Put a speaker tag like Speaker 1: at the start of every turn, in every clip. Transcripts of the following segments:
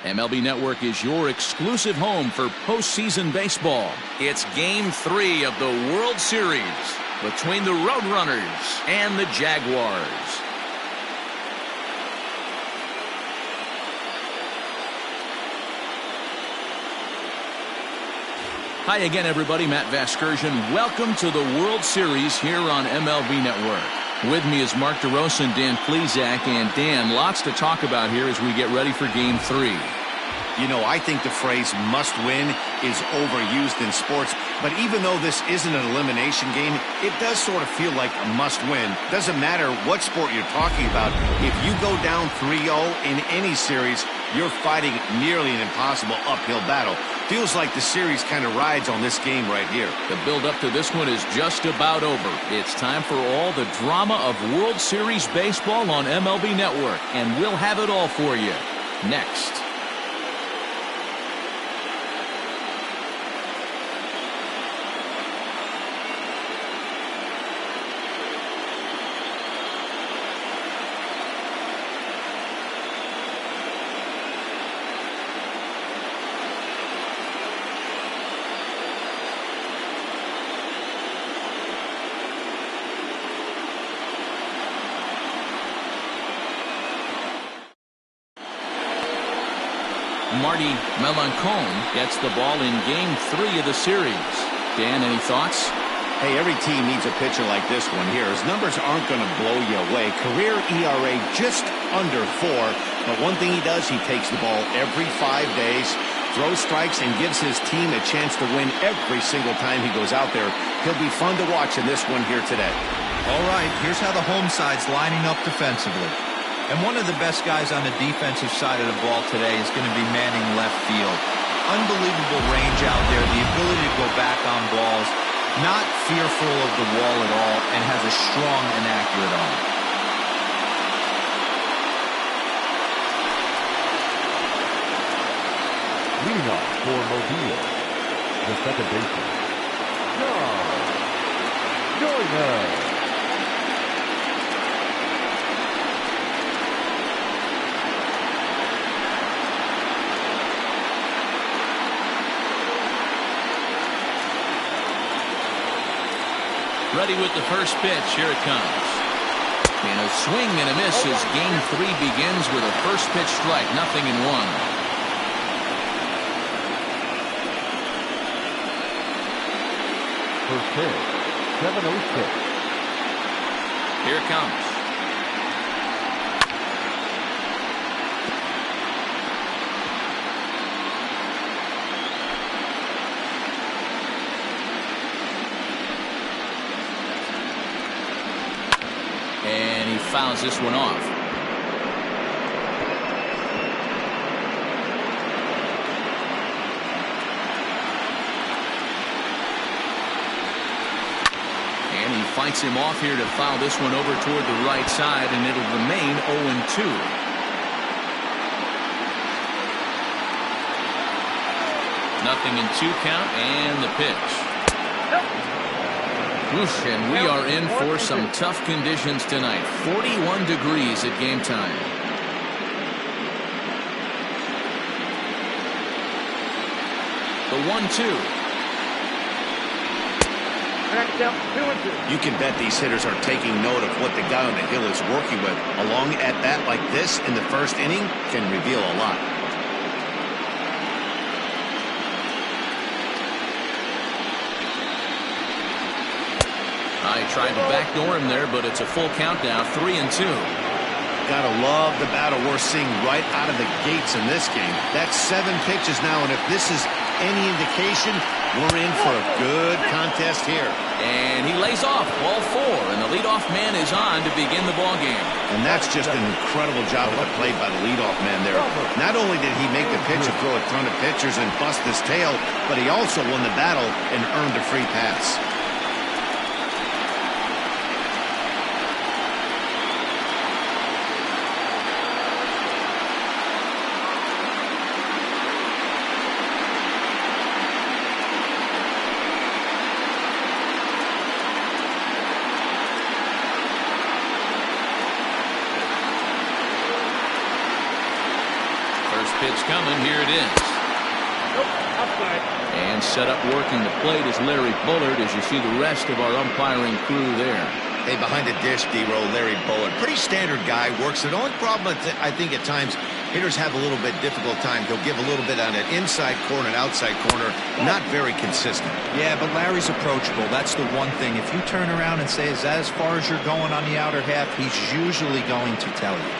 Speaker 1: MLB Network is your exclusive home for postseason baseball. It's Game 3 of the World Series between the Roadrunners and the Jaguars. Hi again, everybody. Matt Vasgersian. Welcome to the World Series here on MLB Network. With me is Mark DeRosa and Dan Plesac. And Dan, lots to talk about here as we get ready for Game 3.
Speaker 2: You know, I think the phrase must win is overused in sports, but even though this isn't an elimination game, it does sort of feel like a must win. Doesn't matter what sport you're talking about. If you go down 3-0 in any series, you're fighting nearly an impossible uphill battle. Feels like the series kind of rides on this game right here.
Speaker 1: The build-up to this one is just about over. It's time for all the drama of World Series baseball on MLB Network, and we'll have it all for you next. Marty Melancon gets the ball in Game 3 of the series. Dan, any thoughts?
Speaker 2: Hey, every team needs a pitcher like this one here. His numbers aren't going to blow you away. Career ERA just under 4. But one thing he does, he takes the ball every 5 days, throws strikes, and gives his team a chance to win every single time he goes out there. He'll be fun to watch in this one here today.
Speaker 3: All right, here's how the home side's lining up defensively. And one of the best guys on the defensive side of the ball today is going to be manning left field. Unbelievable range out there, the ability to go back on balls, not fearful of the wall at all, and has a strong and accurate arm.
Speaker 4: Leading off for Mudville, the second baseman, Joyner.
Speaker 1: Ready with the first pitch. Here it comes. And a swing and a miss as Game 3 begins with a first pitch strike. 0-1.
Speaker 4: First pitch, 7-0-6.
Speaker 1: Here it comes. And he fouls this one off. And he fights him off here to foul this one over toward the right side, and it'll remain 0-2. Nothing in 2 count, and the pitch. And we are in for some tough conditions tonight. 41 degrees at game time. The 1-2.
Speaker 2: You can bet these hitters are taking note of what the guy on the hill is working with. A long at-bat like this in the first inning can reveal a lot.
Speaker 1: I tried to backdoor him there, but it's a full count now. 3-2.
Speaker 2: Gotta love the battle we're seeing right out of the gates in this game. That's 7 pitches now, and if this is any indication, we're in for a good contest here.
Speaker 1: And he lays off ball 4, and the leadoff man is on to begin the ball game.
Speaker 2: And that's just an incredible job at the plate by the leadoff man there. Not only did he make the pitch and throw a ton of pitchers and bust his tail, but he also won the battle and earned a free pass.
Speaker 1: pitch coming. Here it is. And set up working the plate is Larry Bullard, as you see the rest of our umpiring crew there.
Speaker 2: Hey, behind the dish, D-Row, Larry Bullard. Pretty standard guy, works it. The only problem, I think, at times, hitters have a little bit difficult time. He'll give a little bit on an inside corner and outside corner. Not very consistent.
Speaker 3: Yeah, but Larry's approachable. That's the one thing. If you turn around and say, is that as far as you're going on the outer half, he's usually going to tell you.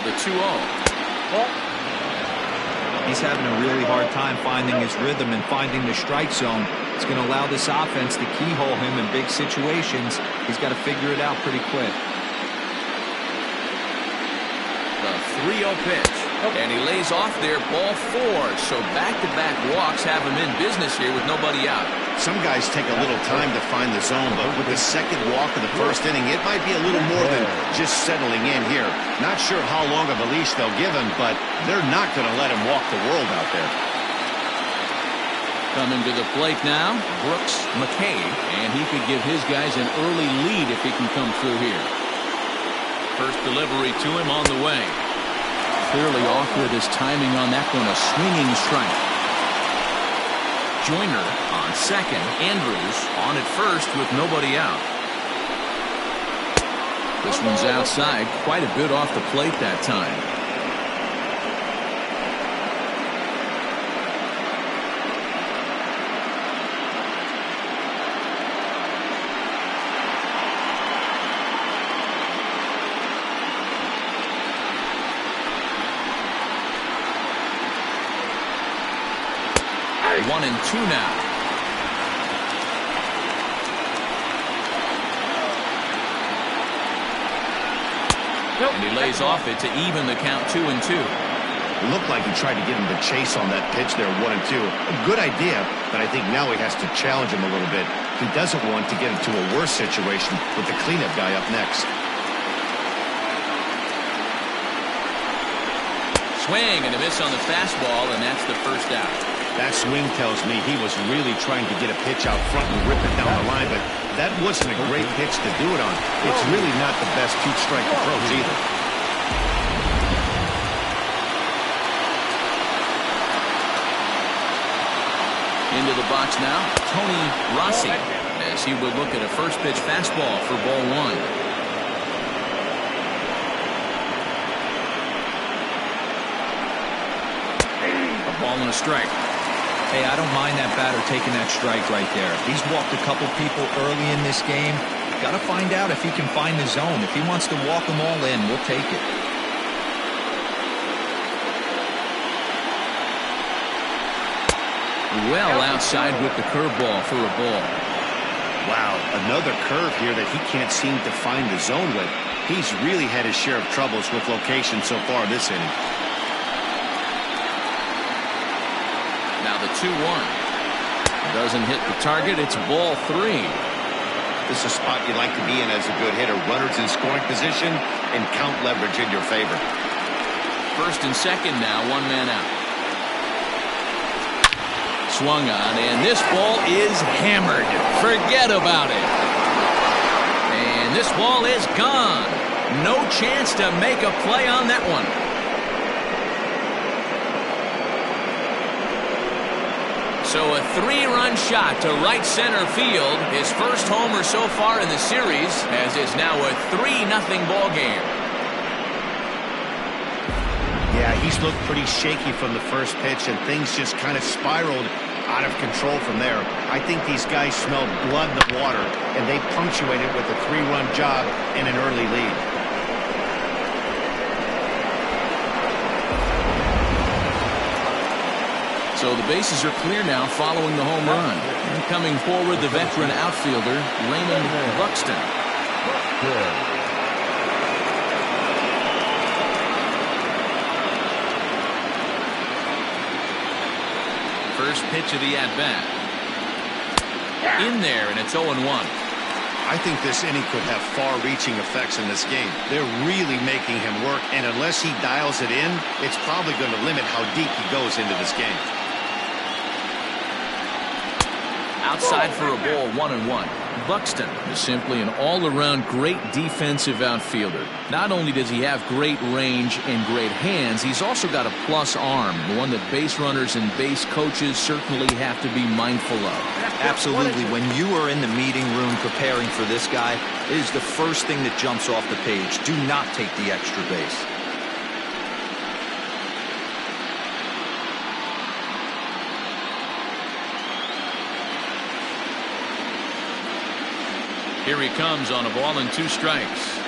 Speaker 1: The 2-0.
Speaker 3: He's having a really hard time finding his rhythm and finding the strike zone. It's going to allow this offense to keyhole him in big situations. He's got to figure it out pretty quick.
Speaker 1: The 3-0 pitch. And he lays off there, ball 4. So back-to-back walks have him in business here with nobody out.
Speaker 2: Some guys take a little time to find the zone, but with the second walk of the first inning, it might be a little more than just settling in here. Not sure how long of a leash they'll give him, but they're not going to let him walk the world out there.
Speaker 1: Coming to the plate now, Brooks McCabe, and he could give his guys an early lead if he can come through here. First delivery to him on the way. Clearly off with his timing on that one, a swinging strike. Joyner on second, Andrews on at first with nobody out. This one's outside, quite a bit off the plate that time. One and two now. And he lays off it to even the count 2-2.
Speaker 2: It looked like he tried to get him to chase on that pitch there, 1-2. A good idea, but I think now he has to challenge him a little bit. He doesn't want to get into a worse situation with the cleanup guy up next.
Speaker 1: Swing and a miss on the fastball, and that's the first out.
Speaker 2: That swing tells me he was really trying to get a pitch out front and rip it down the line, but that wasn't a great pitch to do it on. It's really not the best two-strike approach either.
Speaker 1: Into the box now, Tony Rossi, as he would look at a first pitch fastball for ball 1. A ball and a strike.
Speaker 3: Hey, I don't mind that batter taking that strike right there. He's walked a couple people early in this game. Got to find out if he can find the zone. If he wants to walk them all in, we'll take it.
Speaker 1: Well outside with the curveball for a ball.
Speaker 2: Wow, another curve here that he can't seem to find the zone with. He's really had his share of troubles with location so far this inning.
Speaker 1: Now the 2-1. Doesn't hit the target. It's ball 3.
Speaker 2: This is a spot you like to be in as a good hitter. Runners in scoring position and count leverage in your favor.
Speaker 1: First and second now, one man out. Swung on, and this ball is hammered. Forget about it. And this ball is gone. No chance to make a play on that one. So a 3-run shot to right center field. His first homer so far in the series, as is now a 3-0 ball game.
Speaker 2: Yeah, he's looked pretty shaky from the first pitch, and things just kind of spiraled out of control from there. I think these guys smelled blood in the water, and they punctuated with a 3-run job and an early lead.
Speaker 1: So the bases are clear now following the home run. And coming forward, the veteran outfielder, Raymond Buxton. First pitch of the at-bat. In there, and it's 0-1.
Speaker 2: I think this inning could have far-reaching effects in this game. They're really making him work, and unless he dials it in, it's probably going to limit how deep he goes into this game.
Speaker 1: Outside for a ball, 1-1. Buxton is simply an all-around great defensive outfielder. Not only does he have great range and great hands, he's also got a plus arm, one that base runners and base coaches certainly have to be mindful of.
Speaker 3: Absolutely. When you are in the meeting room preparing for this guy, it is the first thing that jumps off the page. Do not take the extra base.
Speaker 1: Here he comes on a ball and 2 strikes.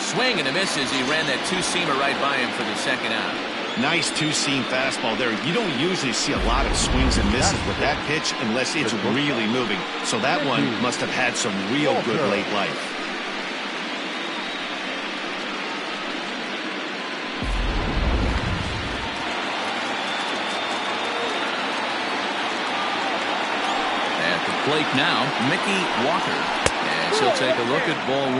Speaker 1: Swing and a miss as he ran that two-seamer right by him for the second out.
Speaker 2: Nice two-seam fastball there. You don't usually see a lot of swings and misses with that pitch unless it's really moving. So that one must have had some real good late life.
Speaker 1: At the plate now, Mickey Walker. As he'll take a look at ball 1.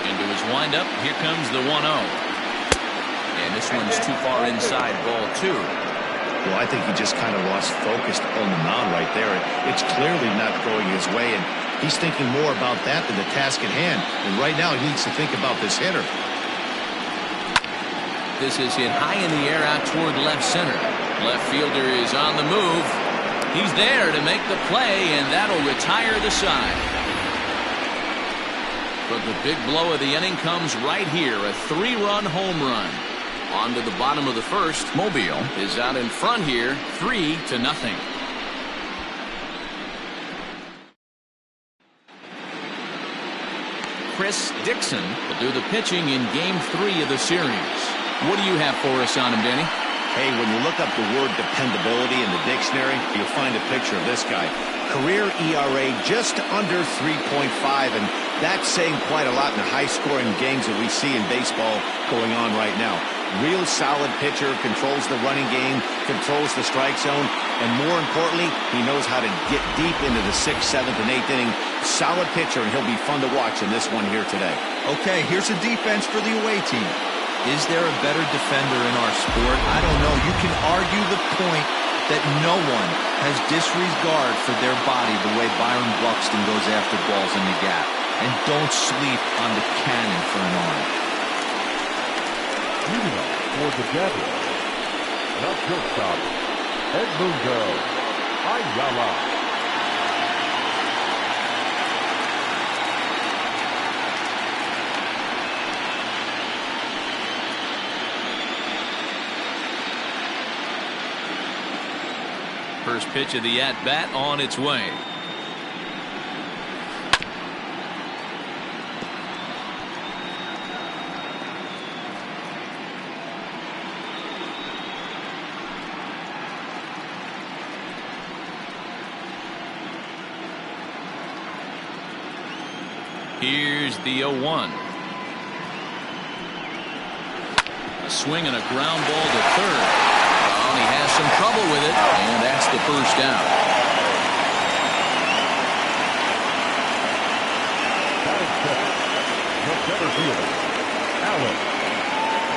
Speaker 1: Into his windup, here comes the 1-0. And this one's too far inside, ball 2.
Speaker 2: Well, I think he just kind of lost focus on the mound right there. It's clearly not going his way, and he's thinking more about that than the task at hand. And right now, he needs to think about this hitter.
Speaker 1: This is hit high in the air out toward left center. Left fielder is on the move. He's there to make the play, and that'll retire the side. But the big blow of the inning comes right here, a 3-run home run. On to the bottom of the first. Mobile is out in front here, 3-0. Chris Dixon will do the pitching in Game 3 of the series. What do you have for us on him, Danny?
Speaker 2: Hey, when you look up the word dependability in the dictionary, you'll find a picture of this guy. Career ERA just under 3.5, and that's saying quite a lot in the high-scoring games that we see in baseball going on right now. Real solid pitcher, controls the running game, controls the strike zone, and more importantly, he knows how to get deep into the 6th, 7th, and 8th inning. Solid pitcher, and he'll be fun to watch in this one here today.
Speaker 3: Okay, here's a defense for the away team. Is there a better defender in our sport? I don't know. You can argue the point that no one has disregard for their body the way Byron Buxton goes after balls in the gap. And don't sleep on the cannon for an arm.
Speaker 4: Leading off for the Devils, the shortstop, Edmundo Ayala.
Speaker 1: First pitch of the at-bat on its way. Here's the 0-1. A swing and a ground ball to third. He has some trouble with it, and that's the first out.
Speaker 4: The center fielder, Alex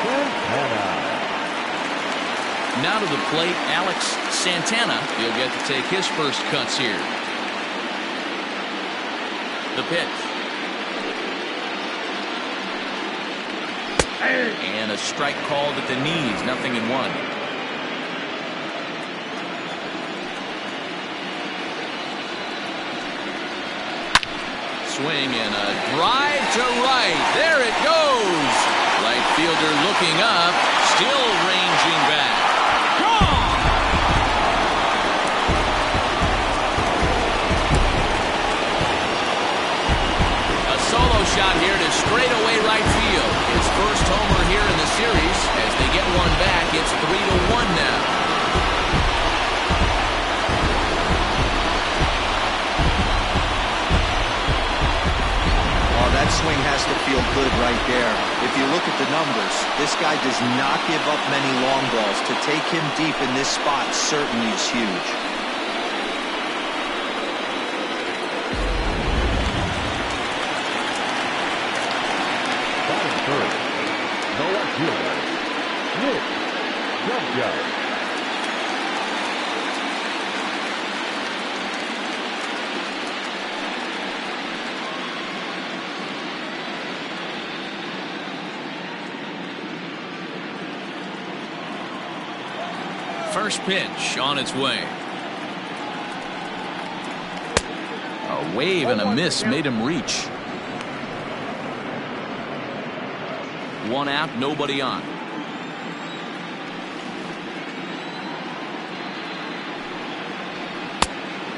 Speaker 4: Santana.
Speaker 1: Now to the plate, Alex Santana. He'll get to take his first cuts here. The pitch. And a strike called at the knees, 0-1. Swing and a drive to right. There it goes. Right fielder looking up, still ranging back. Gone! A solo shot here to straightaway right field. His first homer here in the series. As they get one back, it's 3-1 now.
Speaker 3: That swing has to feel good right there. If you look at the numbers, this guy does not give up many long balls. To take him deep in this spot certainly is huge.
Speaker 4: strikeout.
Speaker 1: First pitch on its way. A wave and a miss made him reach. One out, nobody on.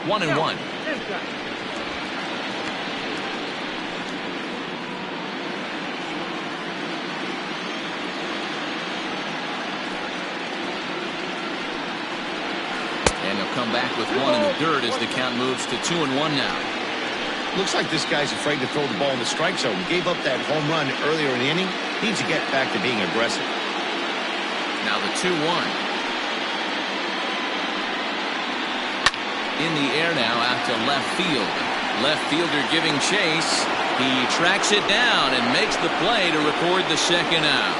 Speaker 1: One and one. And he'll come back with one in the dirt as the count moves to 2-1 now.
Speaker 2: Looks like this guy's afraid to throw the ball in the strike zone. Gave up that home run earlier in the inning. Needs to get back to being aggressive.
Speaker 1: Now the 2-1. In the air now out to left field. Left fielder giving chase. He tracks it down and makes the play to record the second out.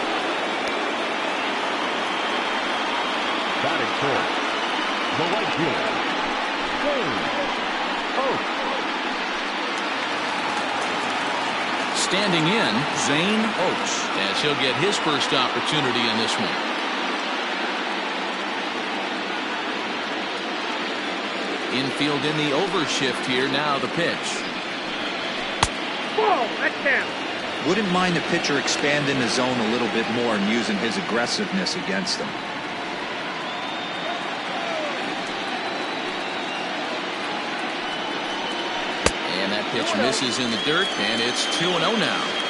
Speaker 4: Batting fourth, the right fielder, Zane Oaks.
Speaker 1: Standing in, Zane Oaks, as he'll get his first opportunity in this one. Infield in the overshift here. Now the pitch.
Speaker 5: Whoa, that's down.
Speaker 3: Wouldn't mind the pitcher expanding the zone a little bit more and using his aggressiveness against them.
Speaker 1: And that pitch misses in the dirt, and it's 2-0 now.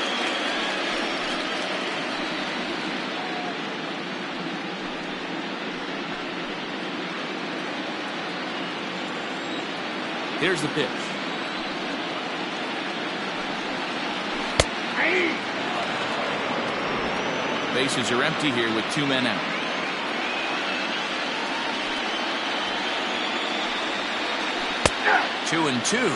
Speaker 1: Here's the pitch. Bases are empty here with 2 men out. Two and two.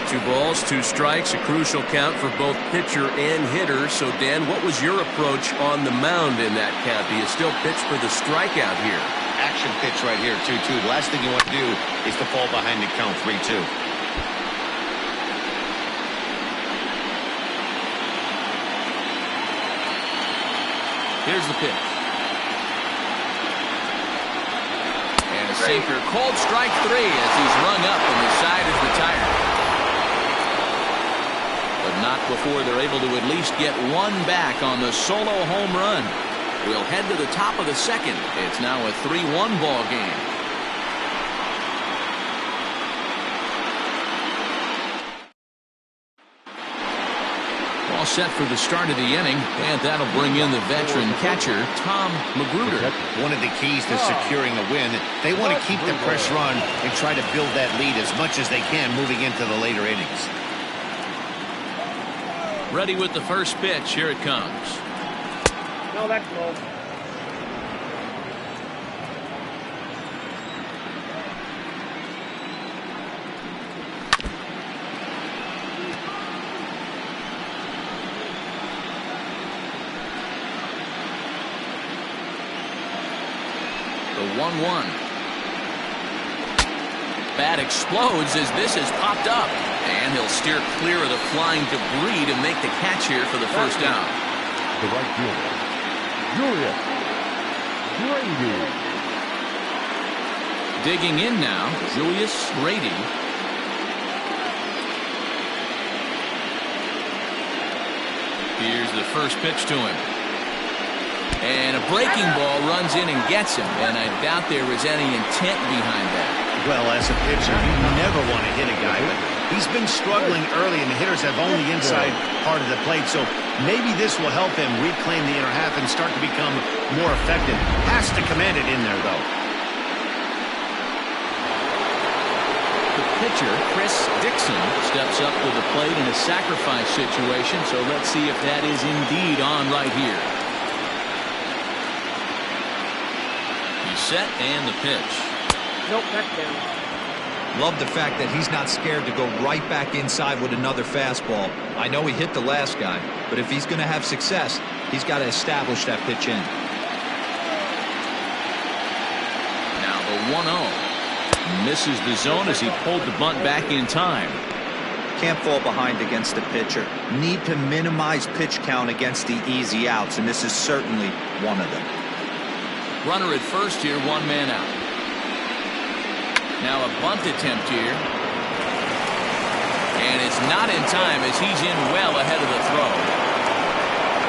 Speaker 1: 2 balls, 2 strikes, a crucial count for both pitcher and hitter. So, Dan, what was your approach on the mound in that count? Do you still pitch for the strikeout here?
Speaker 2: Action pitch right here, 2-2. The last thing you want to do is to fall behind the count, 3-2.
Speaker 1: Here's the pitch. And a sinker, called strike 3 as he's rung up and the side is retired. But not before they're able to at least get one back on the solo home run. We'll head to the top of the second. It's now a 3-1 ball game. All set for the start of the inning, and that'll bring in the veteran catcher, Tom Magruder.
Speaker 2: One of the keys to securing a win, they want to keep the pressure on and try to build that lead as much as they can moving into the later innings.
Speaker 1: Ready with the first pitch. Here it comes.
Speaker 5: No, that's low.
Speaker 1: The 1-1. Bat explodes as this has popped up. And he'll steer clear of the flying debris to make the catch here for the first out.
Speaker 4: The right fielder, Julius Brady.
Speaker 1: Digging in now, Julius Brady. Here's the first pitch to him. And a breaking ball runs in and gets him. And I doubt there was any intent behind that.
Speaker 2: Well, as a pitcher, you never want to hit a guy, but he's been struggling early, and the hitters have only inside part of the plate, so maybe this will help him reclaim the inner half and start to become more effective. Has to command it in there, though.
Speaker 1: The pitcher, Chris Dixon, steps up to the plate in a sacrifice situation, so let's see if that is indeed on right here. He's set, and the pitch.
Speaker 5: Nope, that's down.
Speaker 3: Love the fact that he's not scared to go right back inside with another fastball. I know he hit the last guy, but if he's going to have success, he's got to establish that pitch in.
Speaker 1: The 1-0. Misses the zone as he pulled the bunt back in time.
Speaker 3: Can't fall behind against the pitcher. Need to minimize pitch count against the easy outs, and this is certainly one of them.
Speaker 1: Runner at first here, 1 man out. Now a bunt attempt here. And it's not in time as he's in well ahead of the throw.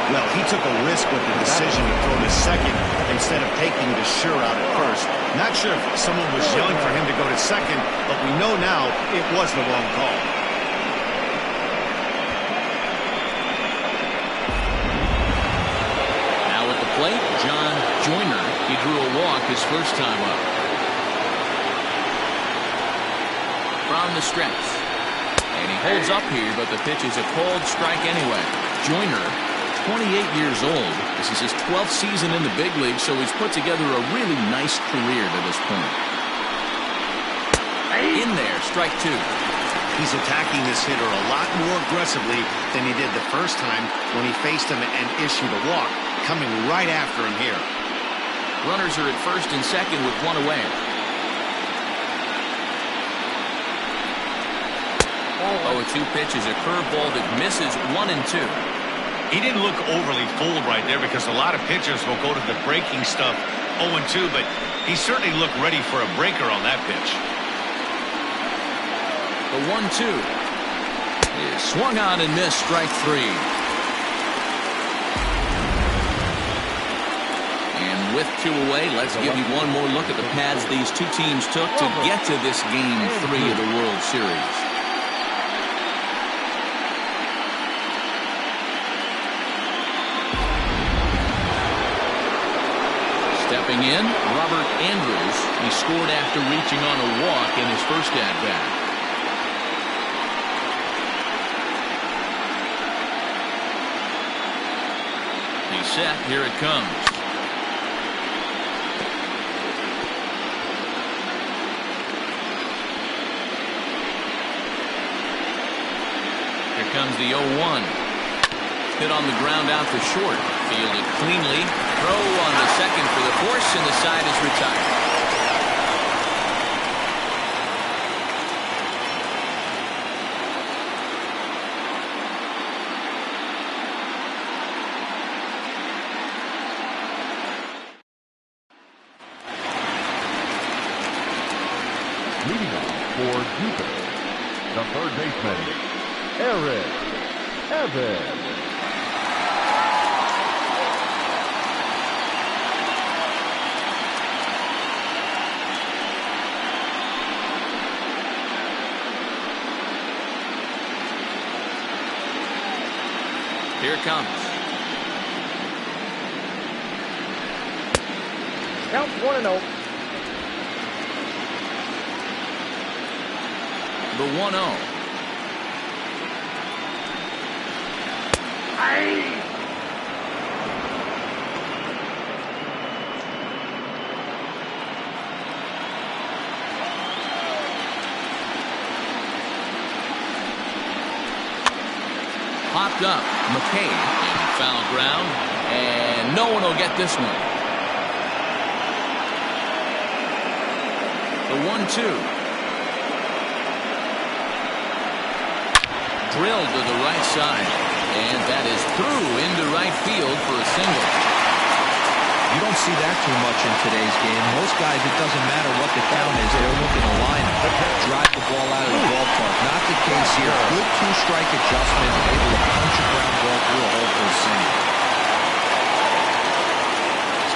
Speaker 2: Well, he took a risk with the decision to throw to second instead of taking the sure out at first. Not sure if someone was yelling for him to go to second, but we know now it was the wrong call.
Speaker 1: Now at the plate, John Joyner. He drew a walk his first time up. From the stretch. And he holds up here, but the pitch is a cold strike anyway. Joyner, 28 years old. This is his 12th season in the big league, so he's put together a really nice career to this point. In there, strike 2.
Speaker 2: He's attacking this hitter a lot more aggressively than he did the first time when he faced him and issued a walk, coming right after him here.
Speaker 1: Runners are at first and second with 1 away. 0-2 pitch is a curveball that misses 1 and 2.
Speaker 2: He didn't look overly fooled right there because a lot of pitchers will go to the breaking stuff 0-2, but he certainly looked ready for a breaker on that pitch.
Speaker 1: The 1-2 is swung on and missed, strike 3. And with 2 away, let's give you one more look at the paths these two teams took to get to this Game 3 of the World Series. Stepping in, Robert Andrews. He scored after reaching on a walk in his first at-bat. He's set. Here it comes. Here comes the 0-1. Hit on the ground out to short. Fielded cleanly. Throw on the second for the force, and the side is retired.
Speaker 4: Leading off for Jupiter, the third baseman, Eric Evans.
Speaker 1: Here it comes.
Speaker 5: Count 1-0.
Speaker 1: The 1-0. Popped up. McKay in foul ground, and no one will get this one. The 1-2. Drilled to the right side, and that is through into right field for a single.
Speaker 3: You don't see that too much in today's game. Most guys, it doesn't matter what the count is. They're looking to line up, drive the ball out of the ballpark. Not the case here. Good 2-strike adjustment, able to punch a ground ball through a hole for a single.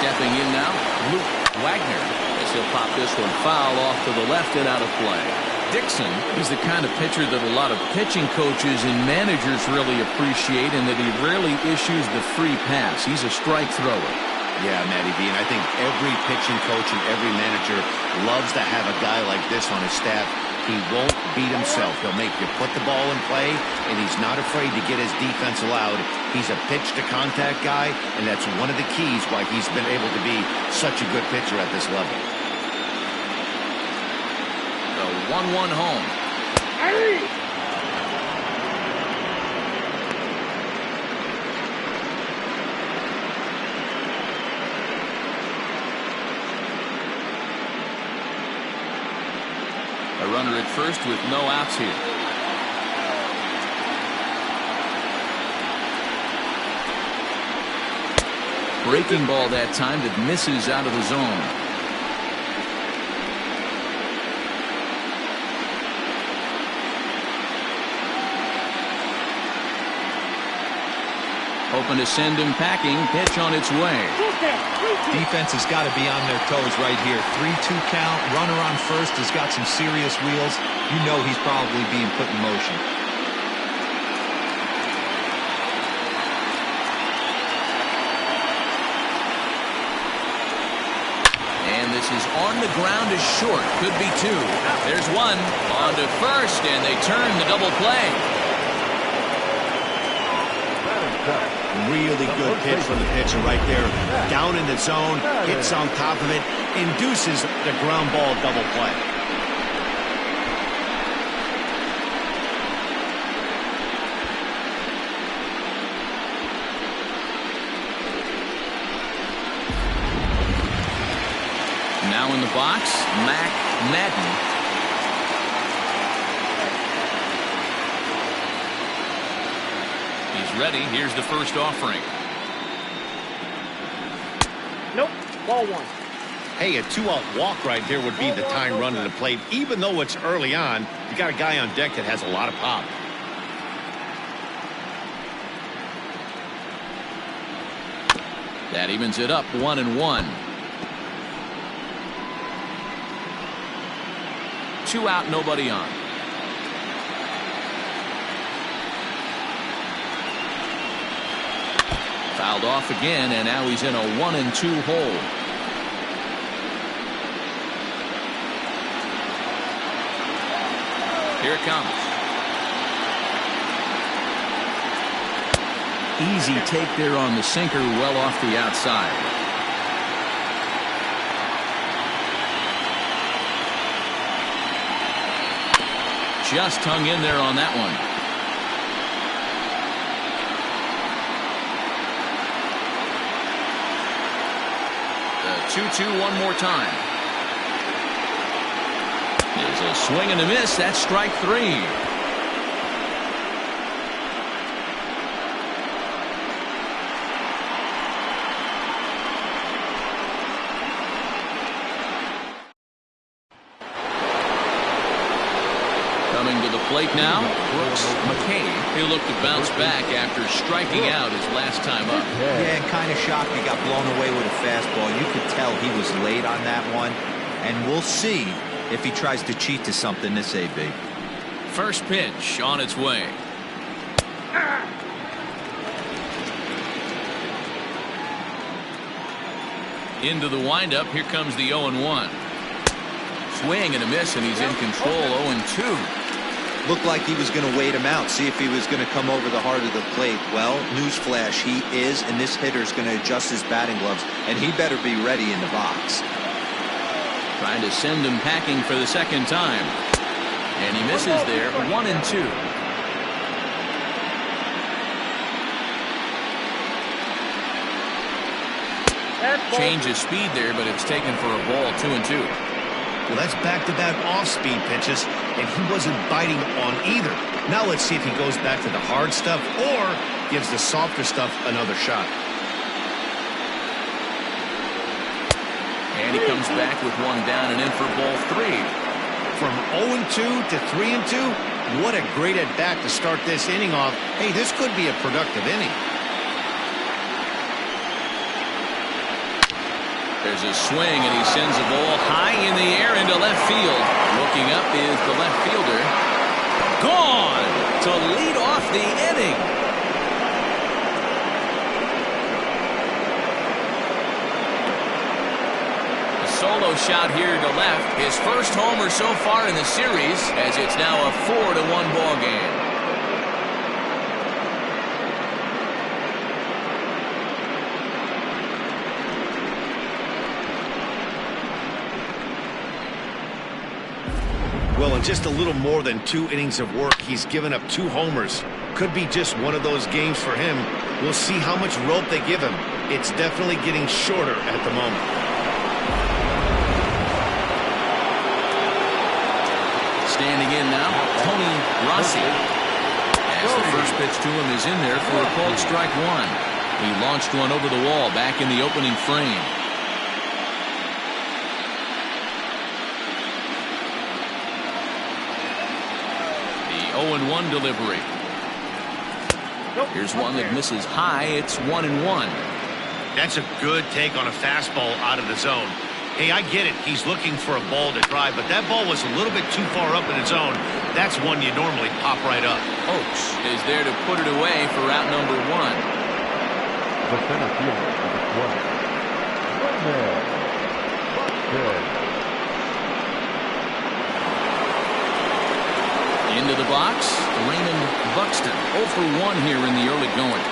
Speaker 1: Stepping in now, Luke Wagner, as he'll pop this one foul off to the left and out of play. Dixon is the kind of pitcher that a lot of pitching coaches and managers really appreciate, and that he rarely issues the free pass. He's a strike thrower.
Speaker 2: Yeah, Matty B, and I think every pitching coach and every manager loves to have a guy like this on his staff. He won't beat himself. He'll make you put the ball in play, and he's not afraid to get his defense allowed. He's a pitch-to-contact guy, and that's one of the keys why he's been able to be such a good pitcher at this level.
Speaker 1: The 1-1 home. A runner at first with no outs here. Breaking ball that time that misses out of the zone. Hoping to send him packing. Pitch on its way.
Speaker 3: Defense has got to be on their toes right here. 3-2 count. Runner on first has got some serious wheels. You know he's probably being put in motion.
Speaker 1: And this is on the ground is short. Could be two. There's one. On to first, and they turn the double play.
Speaker 2: Really good pitch from the pitcher right there. Down in the zone, hits on top of it, induces the ground ball double play.
Speaker 1: Now in the box, Mac Madden. He's ready. Here's the first offering.
Speaker 5: Nope. Ball one.
Speaker 2: Hey, a 2-out walk right there would be the tying run to the plate. Even though it's early on, you got a guy on deck that has a lot of pop.
Speaker 1: That evens it up 1-1. 2 out, nobody on. Fouled off again, and now he's in a 1-2 hole. Here it comes. Easy take there on the sinker, well off the outside. Just hung in there on that one. The 2-2 one more time. There's a swing and a miss. That's strike 3. Coming to the plate now, Brooks McCabe. He'll look to bounce back after striking out his last time up.
Speaker 3: Yeah, and kind of shocked he got blown away with a fastball. You could tell he was late on that one. And we'll see if he tries to cheat to something this AB.
Speaker 1: First pitch on its way. Into the windup. Here comes the 0-1. Swing and a miss, and he's in control. 0-2.
Speaker 3: Looked like he was going to wait him out, see if he was going to come over the heart of the plate. Well, newsflash, he is, and this hitter's going to adjust his batting gloves, and he better be ready in the box.
Speaker 1: Trying to send him packing for the second time. And he misses there. 1-2. Change of speed there, but it's taken for a ball. 2-2.
Speaker 2: Well, that's back-to-back off-speed pitches, and he wasn't biting on either. Now let's see if he goes back to the hard stuff or gives the softer stuff another shot.
Speaker 1: And he comes back with one down and in for ball 3.
Speaker 2: From 0-2 to 3-2, what a great at-bat to start this inning off. Hey, this could be a productive inning.
Speaker 1: There's a swing, and he sends a ball high in the air into left field. Looking up is the left fielder. Gone to lead off the inning. A solo shot here to left. His first homer so far in the series, as it's now a 4-1 ball game.
Speaker 2: Well, in just a little more than 2 innings of work, he's given up 2 homers. Could be just one of those games for him. We'll see how much rope they give him. It's definitely getting shorter at the moment.
Speaker 1: in now, Tony Rossi. As the first pitch to him is in there for a called strike one. He launched one over the wall back in the opening frame. The 0-1 delivery. Here's one that misses high. It's 1-1.
Speaker 2: That's a good take on a fastball out of the zone. Hey, I get it. He's looking for a ball to drive, but that ball was a little bit too far up in the zone. That's one you normally pop right up.
Speaker 1: Oaks is there to put it away for out number one.
Speaker 4: The center fielder for the Twins,
Speaker 1: Into the box, Raymond Buxton. 0 for 1 here in the early going.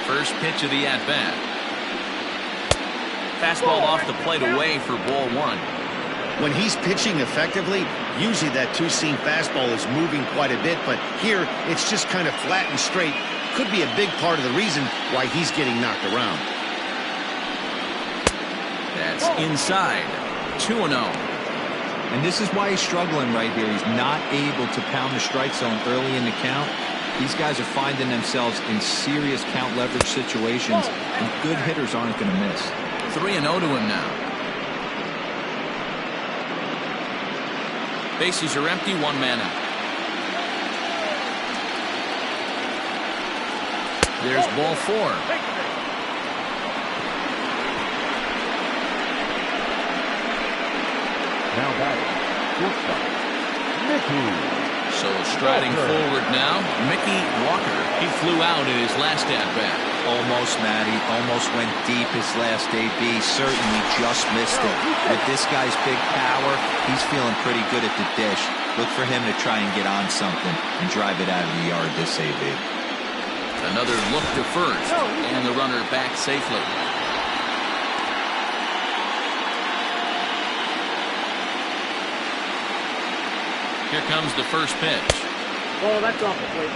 Speaker 1: First pitch of the at-bat. Fastball off the plate away for ball one.
Speaker 2: When he's pitching effectively, usually that two-seam fastball is moving quite a bit, but here it's just kind of flat and straight. Could be a big part of the reason why he's getting knocked around.
Speaker 1: That's inside. 2-0.
Speaker 3: And this is why he's struggling right here. He's not able to pound the strike zone early in the count. These guys are finding themselves in serious count leverage situations, and good hitters aren't going to miss.
Speaker 1: 3-0 to him now. Bases are empty, one man out. There's ball four.
Speaker 4: Now batting, shortstop, Mickey.
Speaker 1: So striding forward now, Mickey Walker. He flew out in his last at-bat.
Speaker 3: Almost, Matty. Almost went deep his last AB. Certainly just missed it. With this guy's big power, he's feeling pretty good at the dish. Look for him to try and get on something and drive it out of the yard this AB.
Speaker 1: Another look to first, and the runner back safely. Here comes the first pitch.
Speaker 5: Oh, that's off the plate.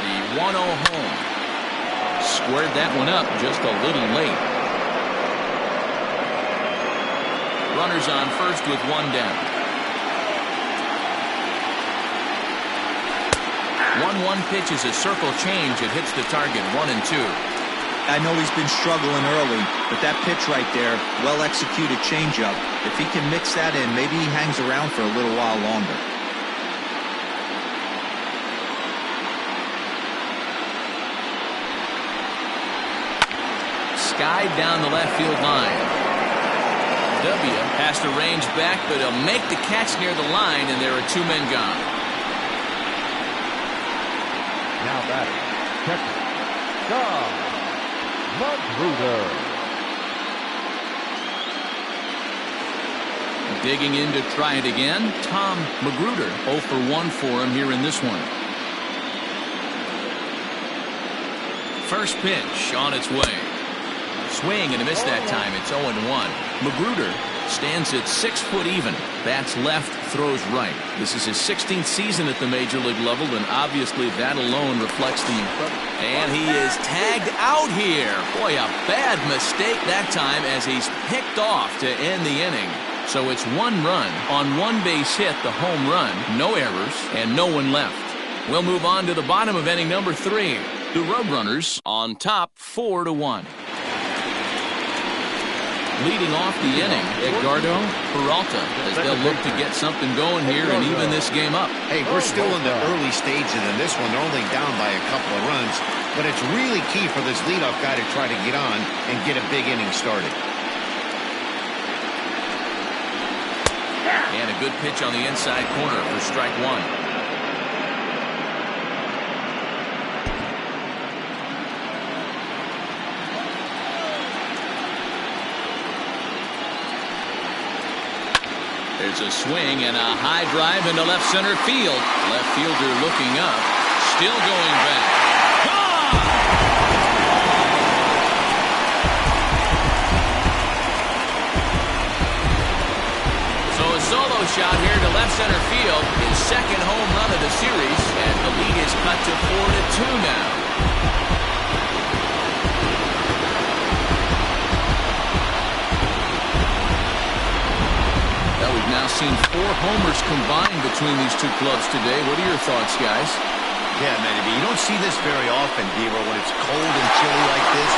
Speaker 1: The 1-0 home. Squared that one up just a little late. Runners on first with one down. 1-1 pitch is a circle change. It hits the target 1-2.
Speaker 3: I know he's been struggling early, but that pitch right there, well-executed changeup. If he can mix that in, maybe he hangs around for a little while longer.
Speaker 1: Skied down the left field line. W has to range back, but he'll make the catch near the line, and there are two men gone.
Speaker 4: Now batting, catcher, Tom Magruder.
Speaker 1: Digging in to try it again, Tom Magruder. 0 for 1 for him here in this one. First pitch on its way. Swing and a miss that time. It's 0-1. Magruder stands at 6 foot even. Bats left, throws right. This is his 16th season at the major league level, and obviously that alone reflects the incredible. And he is tagged out here. Boy, a bad mistake that time as he's picked off to end the inning. So it's one run on one base hit, the home run, no errors, and no one left. We'll move on to the bottom of inning number 3. The Roadrunners on top 4-1. Leading off the inning, Edgardo Peralta, as they'll look to get something going here and even this game up.
Speaker 2: Hey, we're still in the early stages in this one. They're only down by a couple of runs, but it's really key for this leadoff guy to try to get on and get a big inning started.
Speaker 1: And a good pitch on the inside corner for strike one. There's a swing and a high drive into left center field. Left fielder looking up, still going back. Gone! So a solo shot here to left center field, his second home run of the series, and the Lead is cut to 4-2 now. Well, we've now seen 4 homers combined between these two clubs today. What are your thoughts, guys?
Speaker 2: Yeah, man, you don't see this very often, Deaver, when it's cold and chilly like this.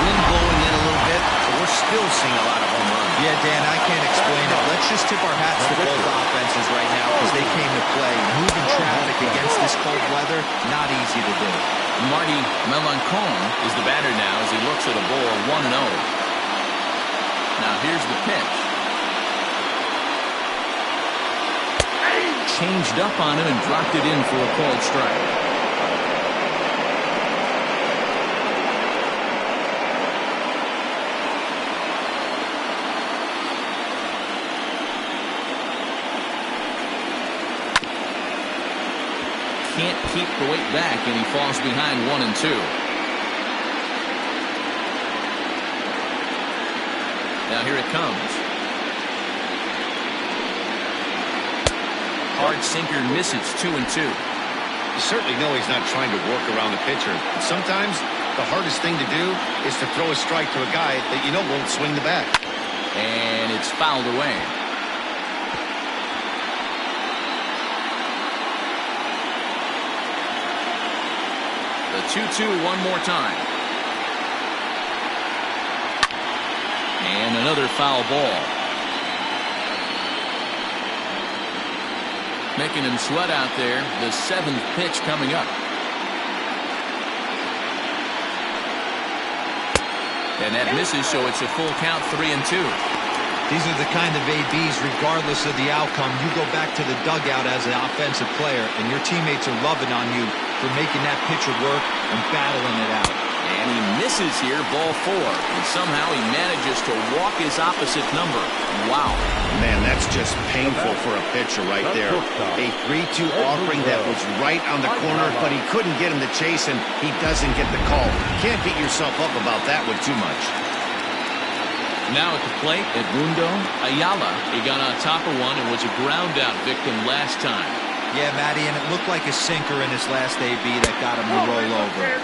Speaker 2: Wind blowing in a little bit, but we're still seeing a lot of home runs.
Speaker 3: Yeah, Dan, I can't explain it. Let's just tip our hats to both offenses right now because they came to play. Moving traffic against this cold weather, not easy to do.
Speaker 1: Marty Melancon is the batter now as he looks at a ball 1-0. Now here's the pitch. Changed up on him and dropped it in for a called strike. Can't keep the weight back, and he falls behind 1-2. Now here it comes. Hard sinker misses 2-2.
Speaker 2: You certainly know he's not trying to work around the pitcher. And sometimes the hardest thing to do is to throw a strike to a guy that you know won't swing the bat.
Speaker 1: And it's fouled away. The 2-2 one more time. And another foul ball. Making him sweat out there. The 7th pitch coming up. And that misses, so it's a full count, 3-2.
Speaker 3: These are the kind of ABs, regardless of the outcome, you go back to the dugout as an offensive player, and your teammates are loving on you for making that pitcher work and battling it out.
Speaker 1: And he misses here, ball 4. And somehow he manages to walk his opposite number. Wow.
Speaker 2: Man, that's just painful for a pitcher right there. A 3-2 offering that was right on the corner, but he couldn't get him to chase, and he doesn't get the call. Can't beat yourself up about that one too much.
Speaker 1: Now at the plate, Edmundo Ayala. He got on top of one and was a ground out victim last time.
Speaker 3: Yeah, Matty, and it looked like a sinker in his last AB that got him to roll over.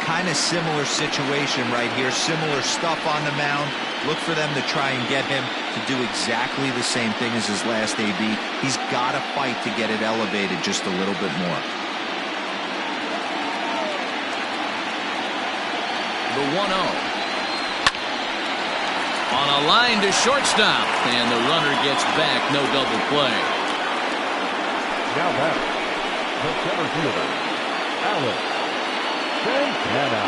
Speaker 3: Kind of similar situation right here. Similar stuff on the mound. Look for them to try and get him to do exactly the same thing as his last AB. He's got to fight to get it elevated just a little bit more.
Speaker 1: The 1-0. On a line to shortstop. And the runner gets back. No double play.
Speaker 4: Now back, the center fielder, Alex Santana.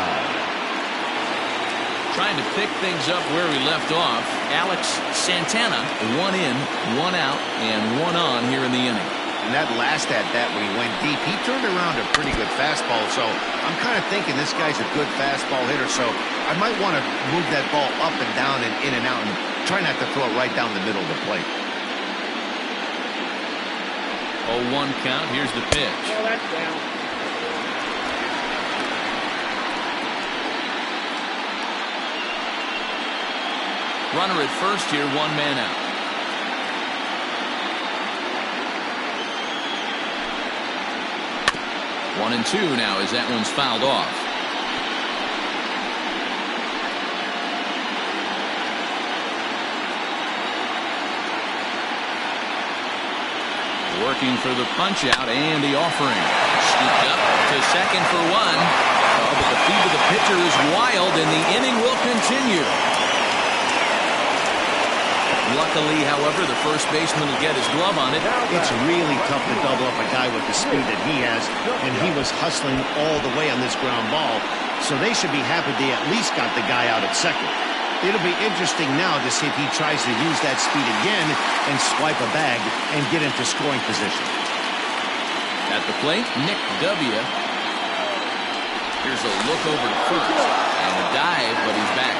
Speaker 1: Trying to pick things up where we left off. Alex Santana, 1 in, 1 out, and 1 on here in the inning.
Speaker 2: And that last at-bat when he went deep, he turned around a pretty good fastball. So I'm kind of thinking this guy's a good fastball hitter. So I might want to move that ball up and down and in and out and try not to throw it right down the middle of the plate.
Speaker 1: 0-1 count. Here's the pitch.
Speaker 5: Oh, that's down.
Speaker 1: Runner at first here, 1 man out. One and 2 now as that one's fouled off. Working for the punch out and the offering. Scooped up to second for 1. Oh, but the feed of the pitcher is wild and the inning will continue. Luckily, however, the first baseman will get his glove on it.
Speaker 2: It's really tough to double up a guy with the speed that he has, and he was hustling all the way on this ground ball, so they should be happy they at least got the guy out at second. It'll be interesting now to see if he tries to use that speed again and swipe a bag and get into scoring position.
Speaker 1: At the plate, Nick W. Here's a look over to first, and a dive, but he's back.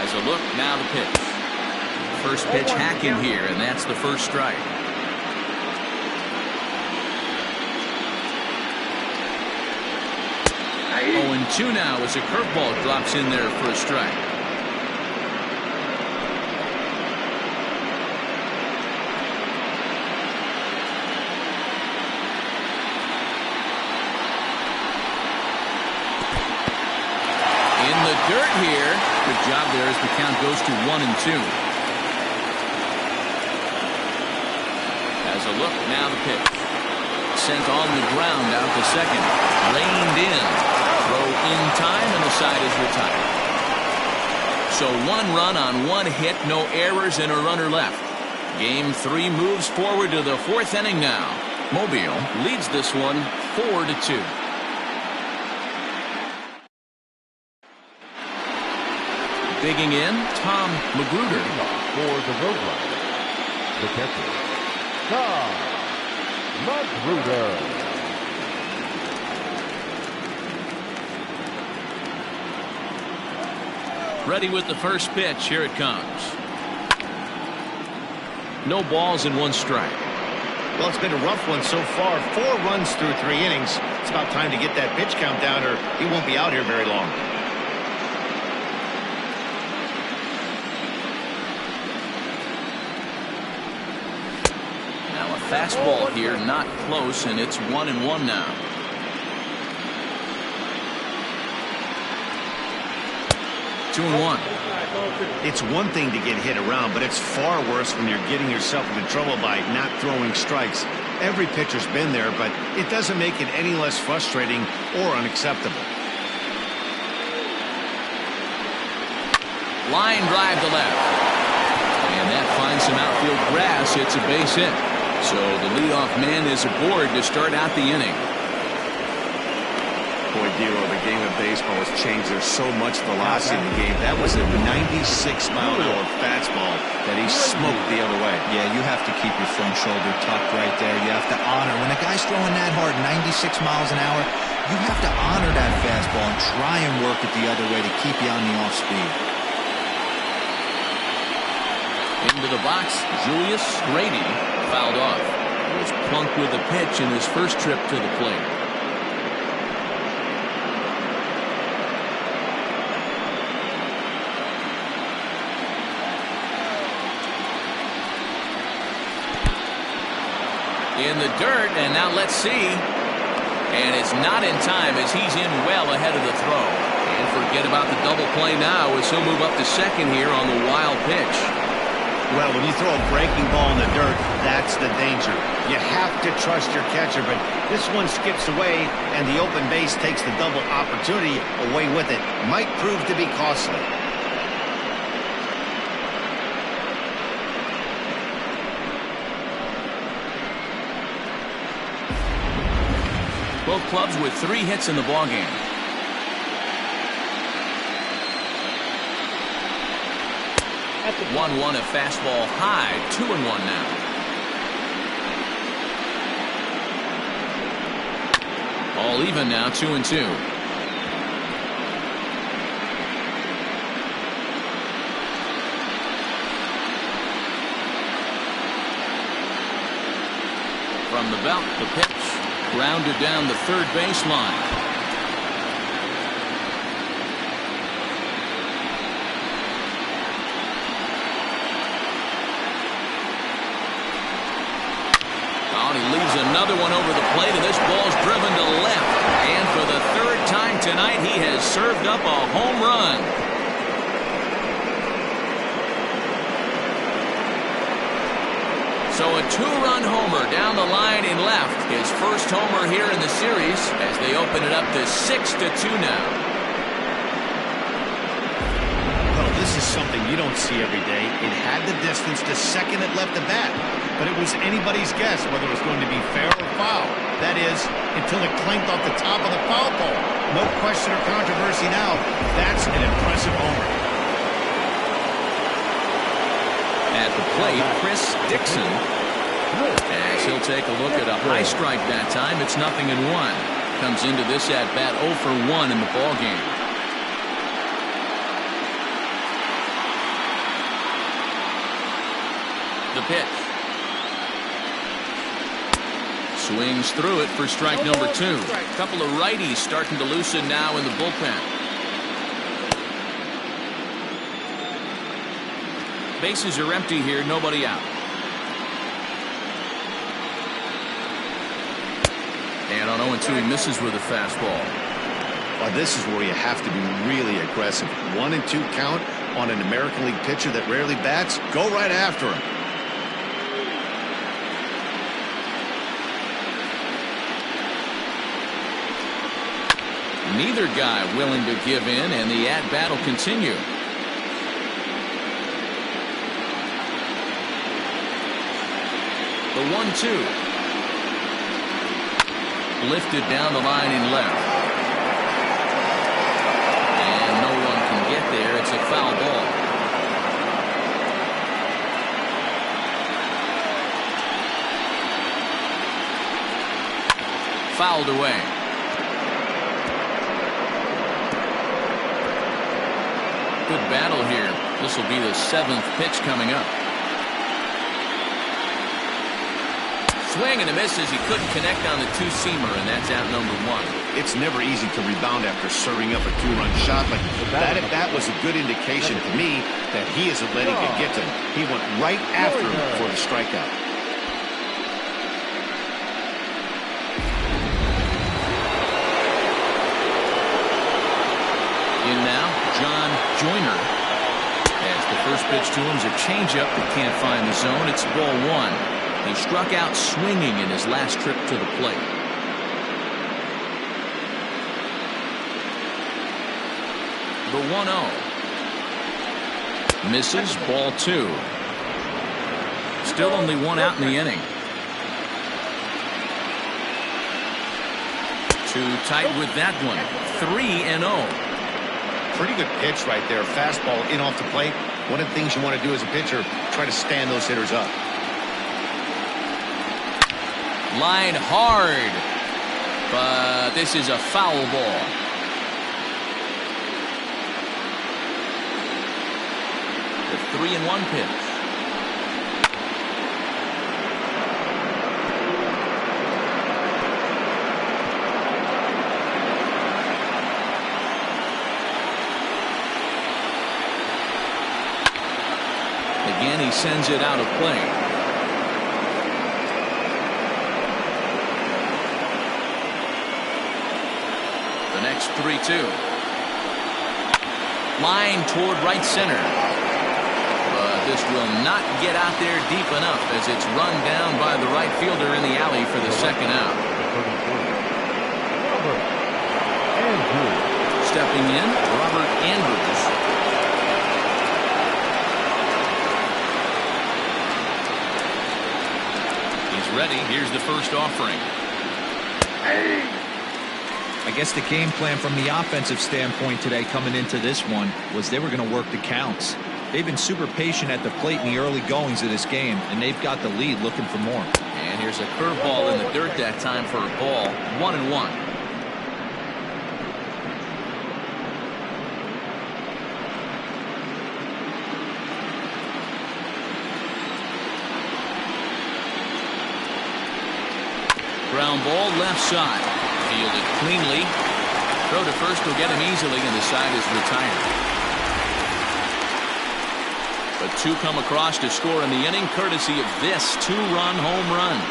Speaker 1: As a look, now the pitch. First pitch hacking here, and that's the first strike. 0-2 now as a curveball drops in there for a strike. dirt here. Good job there as the count goes to 1-2. As a look, now the pitch. Sent on the ground out to second. Reined in. Throw in time, and the side is retired. So 1 run on 1 hit, no errors, and a runner left. Game 3 moves forward to the 4th inning now. Mobile leads this one 4-2. Digging in, Tom Magruder.
Speaker 4: For the Roadrunner, the catcher, Tom Magruder.
Speaker 1: Ready with the first pitch. Here it comes. No balls and 1 strike.
Speaker 2: Well, it's been a rough one so far. 4 runs through 3 innings. It's about time to get that pitch count down, or he won't be out here very long.
Speaker 1: Now a fastball here, not close, and it's 1-1 now. Two and 1.
Speaker 2: It's one thing to get hit around, but it's far worse when you're getting yourself into trouble by not throwing strikes. Every pitcher's been there, but it doesn't make it any less frustrating or unacceptable.
Speaker 1: Line drive to left. And that finds some outfield grass. It's a base hit. So the leadoff man is aboard to start out the inning.
Speaker 2: Boy, Dero, the game of baseball has changed. There's so much velocity in the game. That was a 96-mile-an-hour fastball that he smoked the other way.
Speaker 3: Yeah, you have to keep your front shoulder tucked right there. You have to honor. When a guy's throwing that hard, 96 miles an hour, you have to honor that fastball and try and work it the other way to keep you on the off speed.
Speaker 1: Into the box, Julius Grady fouled off. Was plunked with a pitch in his first trip to the plate. In the dirt, and now let's see. And it's not in time as he's in well ahead of the throw. And forget about the double play now as he'll move up to second here on the wild pitch.
Speaker 2: Well, when you throw a breaking ball in the dirt, that's the danger. You have to trust your catcher, but this one skips away, and the open base takes the double opportunity away with it. Might prove to be costly.
Speaker 1: Both clubs with 3 hits in the ballgame. At the 1-1, a fastball high, 2-1 now. All even now, 2-2. From the belt, the pitch. Grounded down the third baseline. Oh, and he leaves another one over the plate, and this ball's driven to left. And for the 3rd time tonight, he has served up a home run. So a 2-run homer down the line in left. His first homer here in the series as they open it up to 6-2 now.
Speaker 2: Well, this is something you don't see every day. It had the distance to second it left the bat, but it was anybody's guess whether it was going to be fair or foul. That is, until it clanked off the top of the foul pole. No question or controversy now. That's an impressive homer.
Speaker 1: At the plate, Chris Dixon. As he'll take a look at a high strike that time. It's 0-1. Comes into this at bat 0 for 1 in the ball game. The pitch. Swings through it for strike number 2. A couple of righties starting to loosen now in the bullpen. Bases are empty here, nobody out. And on 0-2, he misses with a fastball.
Speaker 2: Well, this is where you have to be really aggressive. 1-2 count on an American League pitcher that rarely bats. Go right after him.
Speaker 1: Neither guy willing to give in, and the at-bat will continue. The 1-2. Lifted down the line in left. And no one can get there. It's a foul ball. Fouled away. Good battle here. This will be the 7th pitch coming up. Swing and a miss as he couldn't connect on the two-seamer, and that's out number 1.
Speaker 2: It's never easy to rebound after serving up a 2-run shot, but that was a good indication to me that he isn't letting it get to him. He went right after him for the strikeout.
Speaker 1: In now, John Joyner. As the first pitch to him is a changeup that can't find the zone. It's ball 1. He struck out swinging in his last trip to the plate. The 1-0. Misses, ball 2. Still only 1 out in the inning. Too tight with that one. 3-0.
Speaker 2: Pretty good pitch right there. Fastball in off the plate. One of the things you want to do as a pitcher, try to stand those hitters up.
Speaker 1: Line hard, but this is a foul ball. The 3-1 pitch. Again, he sends it out of play. The next 3-2. Line toward right center. But this will not get out there deep enough as it's run down by the right fielder in the alley for the second out. Stepping in, Robert Andrews. He's ready. Here's the first offering.
Speaker 3: I guess the game plan from the offensive standpoint today coming into this one was they were going to work the counts. They've been super patient at the plate in the early goings of this game, and they've got the lead looking for more.
Speaker 1: And here's a curveball in the dirt that time for a ball. 1-1. Ground ball left side. Fielded cleanly. Throw to first will get him easily, and the side is retired. But 2 come across to score in the inning, courtesy of this 2-run home run.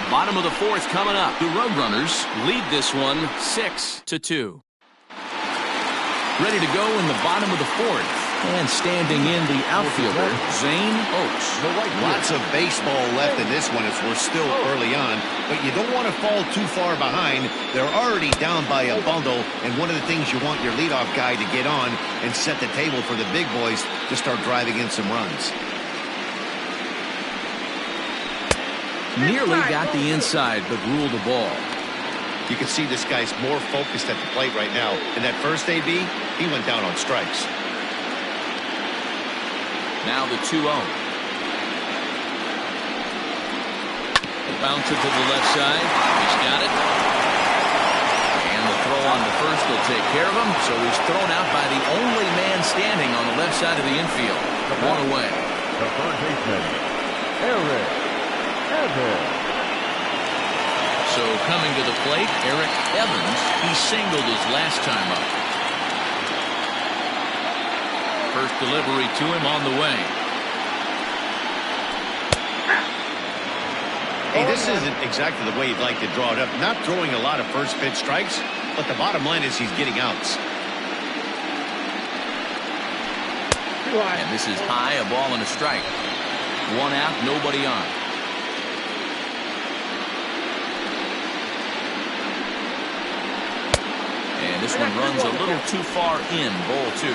Speaker 1: Bottom of the 4th coming up. The Roadrunners lead this one 6-2. Ready to go in the bottom of the 4th. And standing in the outfielder, Zane Oates.
Speaker 2: Lots of baseball left in this one as we're still early on, but you don't want to fall too far behind. They're already down by a bundle, and one of the things you want your leadoff guy to get on and set the table for the big boys to start driving in some runs.
Speaker 1: Nearly got the inside, but ruled the ball.
Speaker 2: You can see this guy's more focused at the plate right now. In that first AB, he went down on strikes.
Speaker 1: Now the 2-0. Bounce it to the left side. He's got it. And the throw on to first will take care of him. So he's thrown out by the only man standing on the left side of the infield. 1 away.
Speaker 4: The third baseman, Eric Evans.
Speaker 1: So coming to the plate, Eric Evans. He singled his last time up. First delivery to him on the way.
Speaker 2: Hey, this isn't exactly the way you'd like to draw it up. Not throwing a lot of first pitch strikes, but the bottom line is he's getting outs.
Speaker 1: And this is high, a ball and a strike. One out, nobody on. And this one runs a little too far in, ball 2.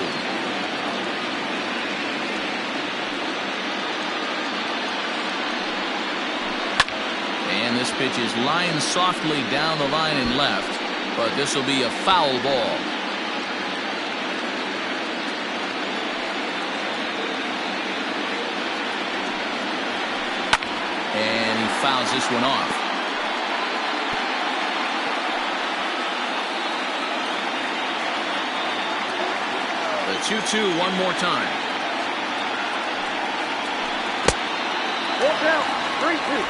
Speaker 1: And this pitch is lined softly down the line and left, but this will be a foul ball. And he fouls this one off. The 2-2 one more time.
Speaker 5: Full count, 3-2.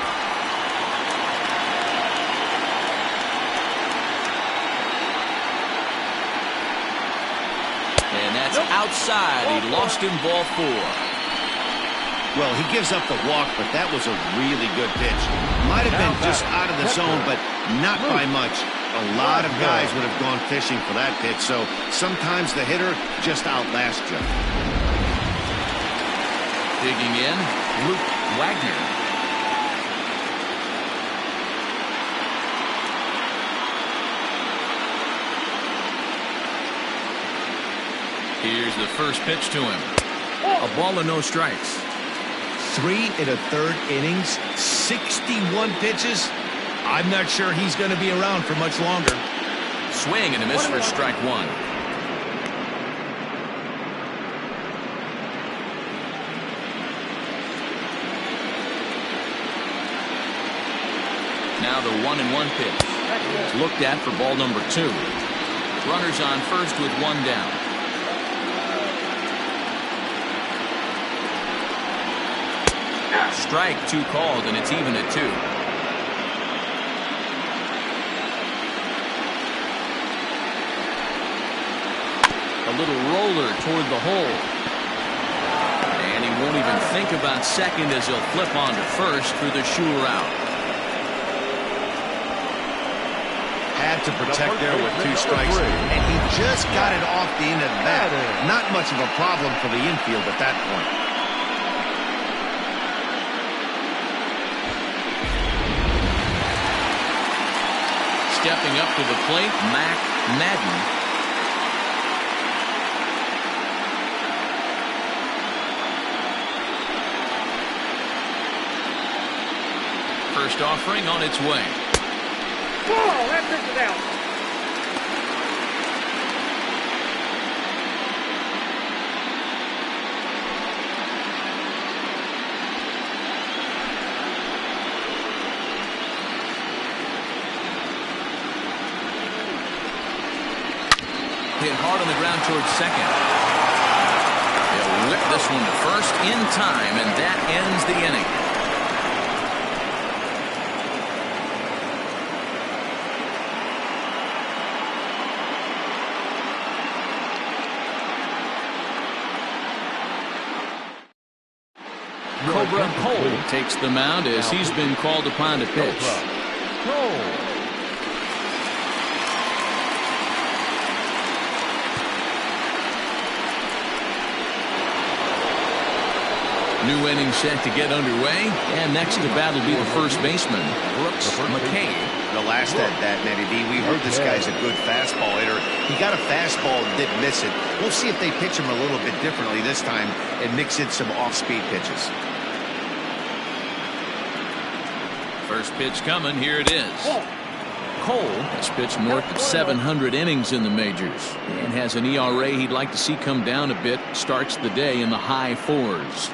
Speaker 1: And that's outside. He lost him, ball 4.
Speaker 2: Well, he gives up the walk, but that was a really good pitch. Might have been just out of the zone, but not by much. A lot of guys would have gone fishing for that pitch, so sometimes the hitter just outlasts you.
Speaker 1: Digging in, Luke Wagner. Here's the first pitch to him. A ball and no strikes.
Speaker 2: 3 1/3 innings, 61 pitches. I'm not sure he's going to be around for much longer.
Speaker 1: Swing and a miss for strike 1. Now the 1-1 pitch. Looked at for ball number 2. Runners on first with 1 down. Strike 2 called, and it's even at 2. A little roller toward the hole. And he won't even think about second as he'll flip onto first for the sure out.
Speaker 2: Had to protect there with 2 strikes, and he just got it off the end of the bat. Not much of a problem for the infield at that point.
Speaker 1: Stepping up to the plate, Mac Madden. First offering on its way.
Speaker 5: Whoa, that pitch is out.
Speaker 1: Hit hard on the ground towards second. They'll whip this one to first in time, and that ends the inning. Cobra Cole takes the mound as he's been called upon to pitch. New inning set to get underway, and next to bat will be the first baseman, Brooks McKay.
Speaker 2: The last at that, Matty D, we heard this guy's a good fastball hitter. He got a fastball and didn't miss it. We'll see if they pitch him a little bit differently this time and mix in some off-speed pitches.
Speaker 1: First pitch coming, here it is. Cole has pitched north of 700 innings in the majors and has an ERA he'd like to see come down a bit. Starts the day in the high 4s.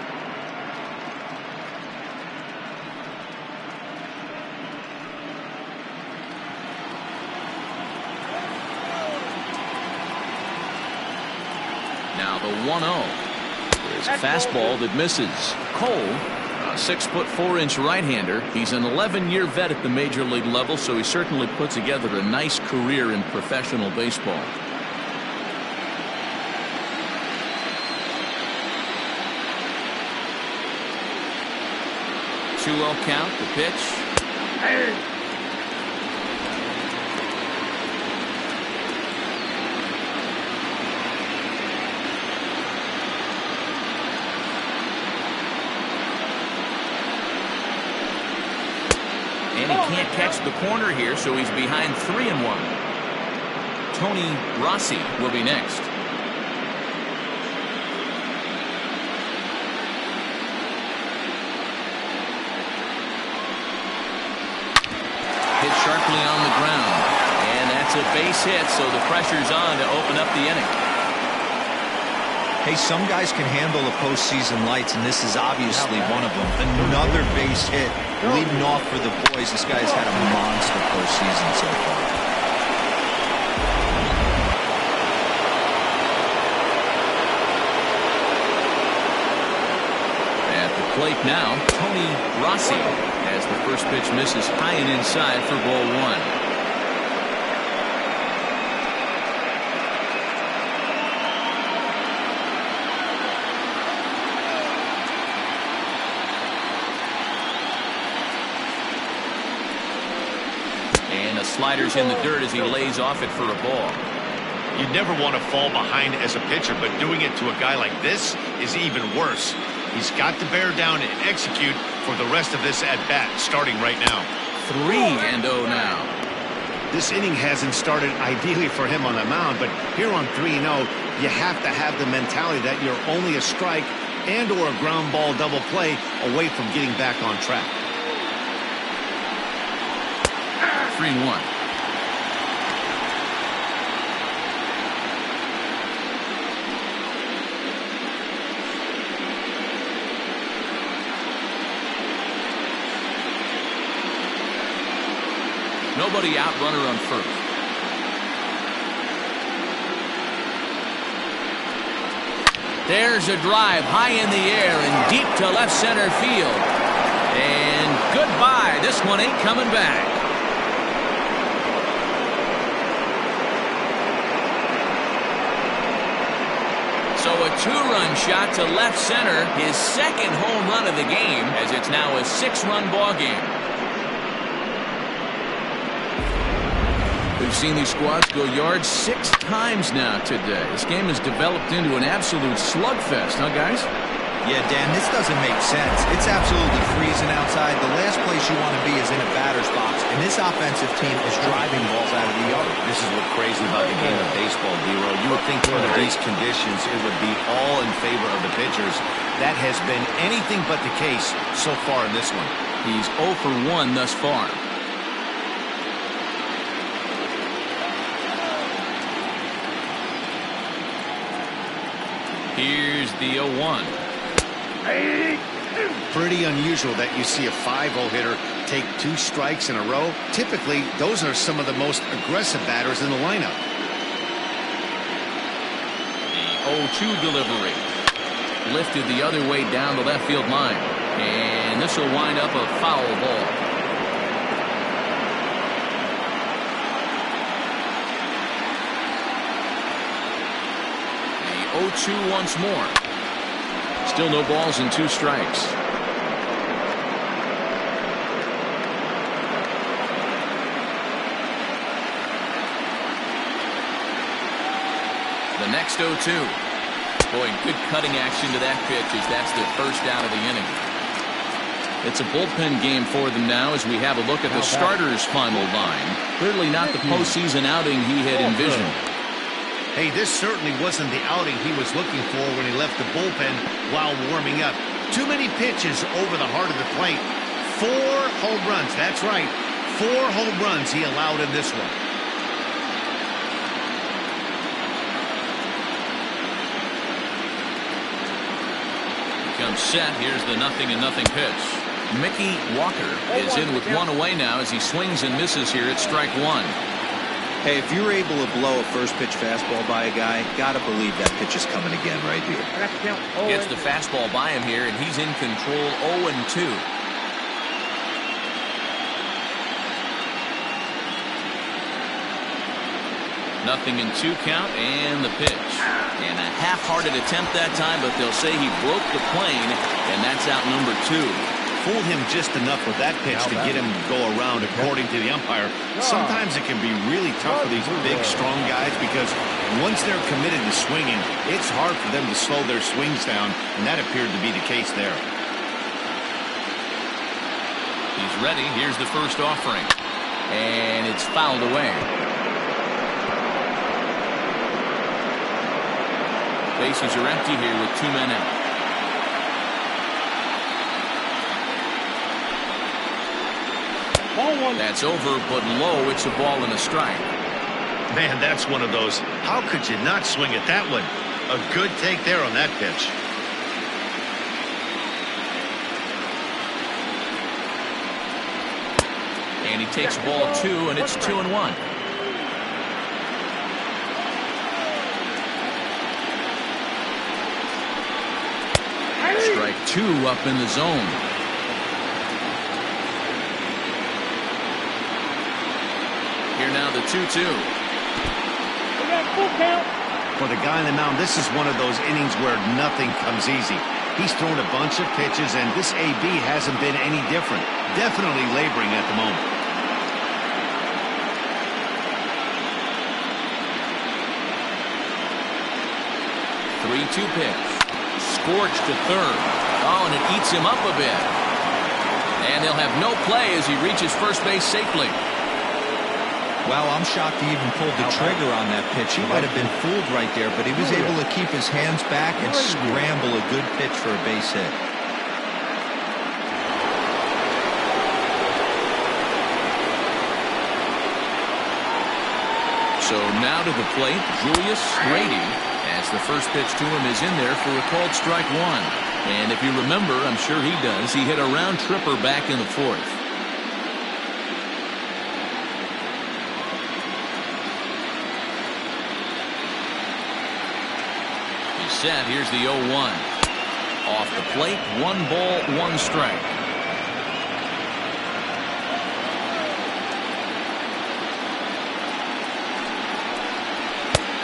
Speaker 1: Now the 1-0. There's a fastball that misses. Cole, a 6'4" right-hander. He's an 11-year vet at the major league level, so he certainly put together a nice career in professional baseball. 2-0 count, the pitch. And he can't catch the corner here, so he's behind 3-1. Tony Rossi will be next. Hit sharply on the ground. And that's a base hit, so the pressure's on to open up the inning.
Speaker 3: Hey, some guys can handle the postseason lights, and this is obviously one of them. Another base hit, leading off for the boys. This guy's had a monster postseason so far.
Speaker 1: At the plate now, Tony Rossi, as the first pitch misses high and inside for ball 1. Sliders in the dirt as he lays off it for a ball.
Speaker 2: You never want to fall behind as a pitcher, but doing it to a guy like this is even worse. He's got to bear down and execute for the rest of this at-bat, starting right now.
Speaker 1: 3-0 now.
Speaker 2: This inning hasn't started ideally for him on the mound, but here on 3-0, you have to have the mentality that you're only a strike and or a ground ball double play away from getting back on track.
Speaker 1: 3-1. Nobody out, runner on first. There's a drive high in the air and deep to left center field. And goodbye. This one ain't coming back. So a 2-run shot to left center, his second home run of the game, as it's now a 6-run ball game. We've seen these squads go yards 6 times now today. This game has developed into an absolute slugfest, huh, guys?
Speaker 3: Yeah, Dan, this doesn't make sense. It's absolutely freezing outside. The last place you want to be is in a batter's box, and this offensive team is driving balls out of the yard.
Speaker 2: This is what's crazy about the game of baseball, D-Row. You would think under these conditions it would be all in favor of the pitchers. That has been anything but the case so far in this one.
Speaker 1: He's 0 for 1 thus far. Here's the 0-1.
Speaker 2: Pretty unusual that you see a 5-0 hitter take 2 strikes in a row. Typically, those are some of the most aggressive batters in the lineup.
Speaker 1: The 0-2 delivery. Lifted the other way down the left field line. And this will wind up a foul ball. The 0-2 once more. Still no balls and 2 strikes. The next 0-2. Boy, good cutting action to that pitch as that's the first out of the inning. It's a bullpen game for them now as we have a look at the starter's final line. Clearly not the postseason outing he had envisioned.
Speaker 2: Hey, this certainly wasn't the outing he was looking for when he left the bullpen while warming up. Too many pitches over the heart of the plate. 4 home runs. That's right. 4 home runs he allowed in this one.
Speaker 1: Comes set. Here's the 0-0 pitch. Mickey Walker is in with 1 away now as he swings and misses here at strike 1.
Speaker 3: Hey, if you're able to blow a first pitch fastball by a guy, gotta believe that pitch is coming again right here.
Speaker 1: Gets the fastball by him here, and he's in control 0-2. Nothing in 2 count, and the pitch. And a half-hearted attempt that time, but they'll say he broke the plane, and that's out number 2.
Speaker 2: fooled him just enough with that pitch to get him to go around, according to the umpire. Sometimes it can be really tough for these big, strong guys because once they're committed to swinging, it's hard for them to slow their swings down, and that appeared to be the case there.
Speaker 1: He's ready. Here's the first offering. And it's fouled away. Bases are empty here with 2 men out. That's over, but low. It's a ball and a strike.
Speaker 2: Man, that's one of those. How could you not swing at that one? A good take there on that pitch.
Speaker 1: And he takes ball 2, and it's 2-1. Strike 2 up in the zone. Here now the 2-2.
Speaker 2: For the guy on the mound, this is one of those innings where nothing comes easy. He's thrown a bunch of pitches, and this AB hasn't been any different. Definitely laboring at the moment.
Speaker 1: Three-two pitch. Scorched to third. Oh, and it eats him up a bit. And they'll have no play as he reaches first base safely.
Speaker 3: Well, I'm shocked he even pulled the trigger on that pitch. He might have been fooled right there, but he was able to keep his hands back and scramble a good pitch for a base hit.
Speaker 1: So now to the plate, Julius Grady, as the first pitch to him is in there for a called strike 1. And if you remember, I'm sure he does, he hit a round tripper back in the 4th. He's set. Here's the 0-1. Off the plate, 1 ball, 1 strike.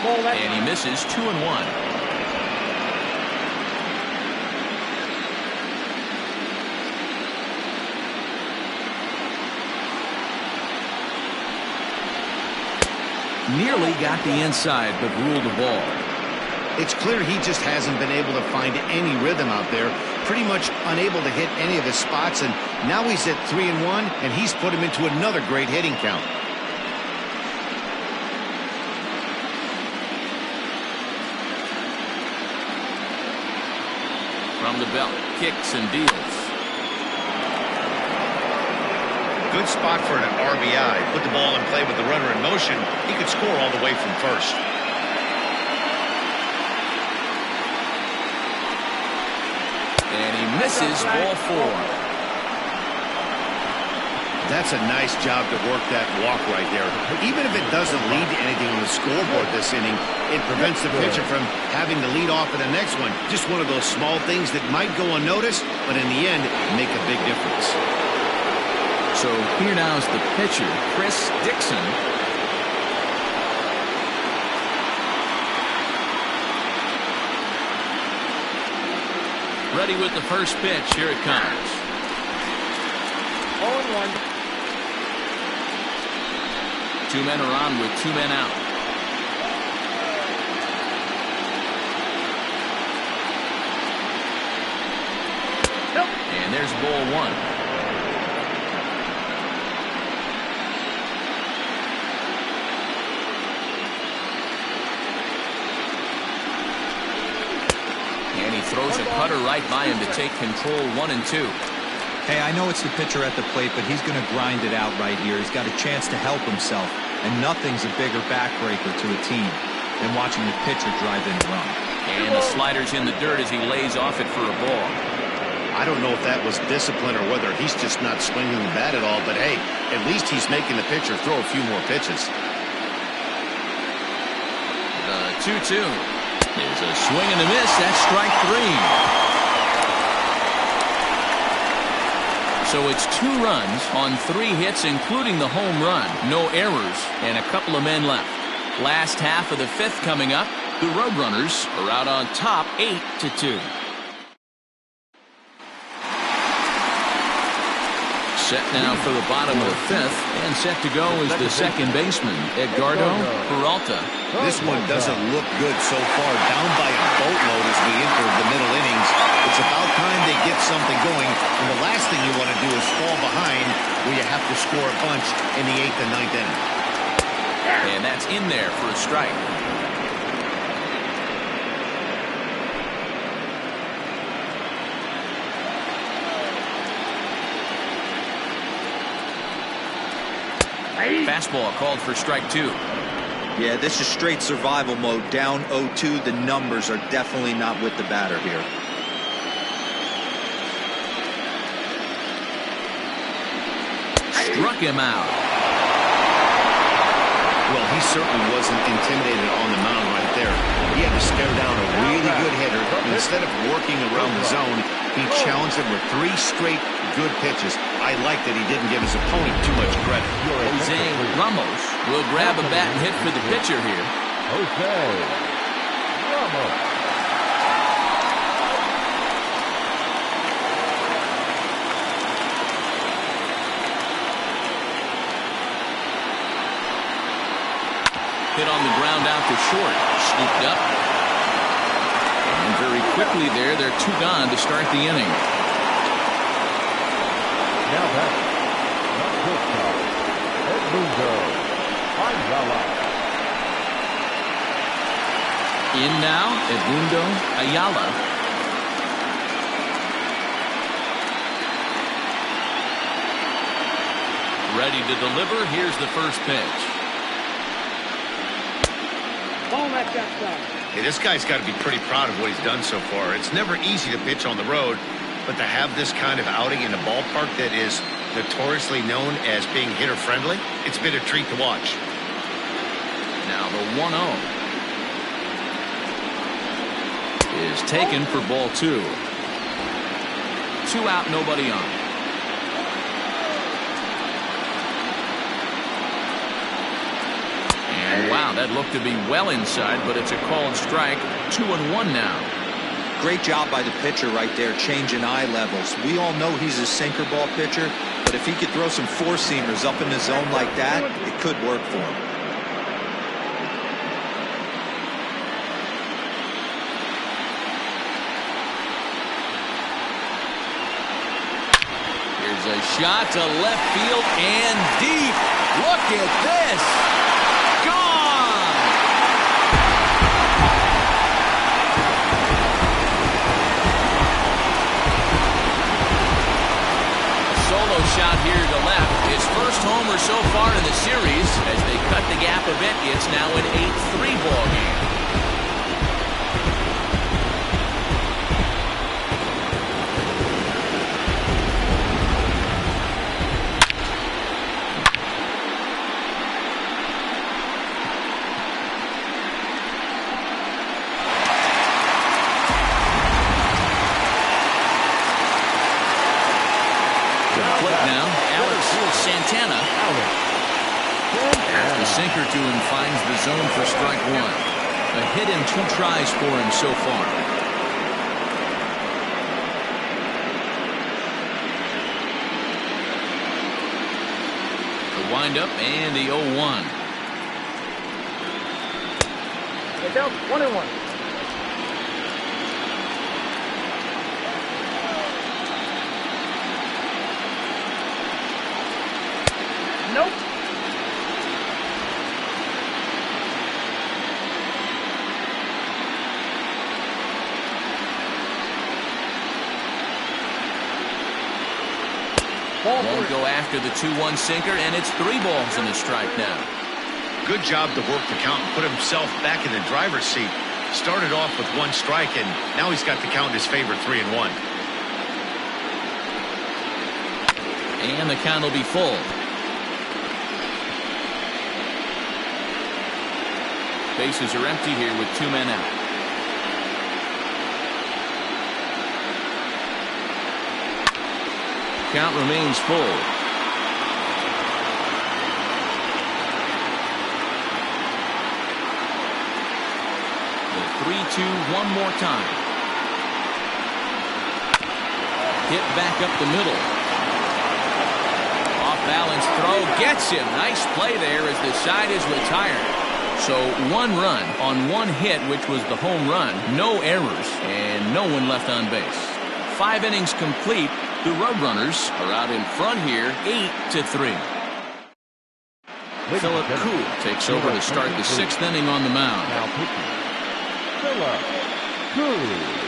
Speaker 1: And he misses 2-1. Nearly got the inside, but ruled the ball.
Speaker 2: It's clear he just hasn't been able to find any rhythm out there. Pretty much unable to hit any of his spots, and now he's at 3-1, and he's put him into another great hitting count.
Speaker 1: From the belt, kicks and deals.
Speaker 2: Good spot for an RBI. Put the ball in play with the runner in motion. He could score all the way from first.
Speaker 1: And he misses ball 4.
Speaker 2: That's a nice job to work that walk right there. Even if it doesn't lead to anything on the scoreboard this inning, it prevents the pitcher from having to lead off in the next one. Just one of those small things that might go unnoticed, but in the end, make a big difference.
Speaker 1: So here now is the pitcher, Chris Dixon. Ready with the first pitch. Here it comes.
Speaker 5: 0-1.
Speaker 1: 2 men are on with 2 men out. And there's ball 1. And he throws a cutter right by him to take control 1-2.
Speaker 3: Hey, I know it's the pitcher at the plate, but he's going to grind it out right here. He's got a chance to help himself, and nothing's a bigger backbreaker to a team than watching the pitcher drive in a run.
Speaker 1: And the slider's in the dirt as he lays off it for a ball.
Speaker 2: I don't know if that was discipline or whether he's just not swinging the bat at all, but hey, at least he's making the pitcher throw a few more pitches.
Speaker 1: The 2-2. There's a swing and a miss. That's strike 3. So it's 2 runs on 3 hits, including the home run. No errors, and a couple of men left. Last half of the 5th coming up. The Roadrunners are out on top 8-2. Set now for the bottom of the fifth, and set to go is the second baseman, Edgardo Peralta.
Speaker 2: This one doesn't look good so far. Down by a boatload as we enter the middle innings. It's about time they get something going. And the last thing you want to do is fall behind where you have to score a bunch in the 8th and 9th inning.
Speaker 1: And that's in there for a strike. Fastball called for strike 2.
Speaker 3: Yeah, this is straight survival mode. Down 0-2. The numbers are definitely not with the batter here.
Speaker 1: Struck him out.
Speaker 2: Well, he certainly wasn't intimidated on the mound right there. He had to stare down a really good hitter. And instead of working around the zone, he challenged him with 3 straight good pitches. I like that he didn't give his opponent too much credit.
Speaker 1: Jose Ramos will grab a bat and hit for the pitcher here.
Speaker 4: Jose Ramos.
Speaker 1: Hit on the ground out to short. Scooped up. And very quickly they're 2 gone to start the inning.
Speaker 4: Now back. Not shortstop. Edmundo Ayala.
Speaker 1: In now, Edmundo Ayala. Ready to deliver. Here's the first pitch.
Speaker 5: Ball that got stopped.
Speaker 2: Hey, this guy's got to be pretty proud of what he's done so far. It's never easy to pitch on the road, but to have this kind of outing in a ballpark that is notoriously known as being hitter-friendly, it's been a treat to watch.
Speaker 1: Now the 1-0 is taken for ball 2. 2 out, nobody on. And wow, that looked to be well inside, but it's a called strike. 2-1 now.
Speaker 3: Great job by the pitcher right there, changing eye levels. We all know he's a sinker ball pitcher, but if he could throw some 4-seamers up in the zone like that, it could work for him.
Speaker 1: Here's a shot to left field and deep. Look at this. Gone. Solo shot here to left. His first homer so far in the series. As they cut the gap a bit, it's now an 8-3 ball game. Sinker to him finds the zone for strike 1. A hit and 2 tries for him so far. The windup and the 0-1.
Speaker 5: It's out 1-1. Nope.
Speaker 1: Won't go after the 2-1 sinker, and it's 3 balls and a strike now.
Speaker 2: Good job to work the count and put himself back in the driver's seat. Started off with 1 strike, and now he's got the count in his favor, 3-1.
Speaker 1: And the count will be full. Bases are empty here with 2 men out. Count remains full. The 3-2 one more time. Hit back up the middle. Off-balance throw gets him. Nice play there as the side is retired. So 1 run on 1 hit, which was the home run. No errors and no one left on base. 5 innings complete. The Roadrunners are out in front here, 8-3. Philip Kuhl takes over to start the 6th inning on the mound.
Speaker 4: Now pitching, Philip Kuhl.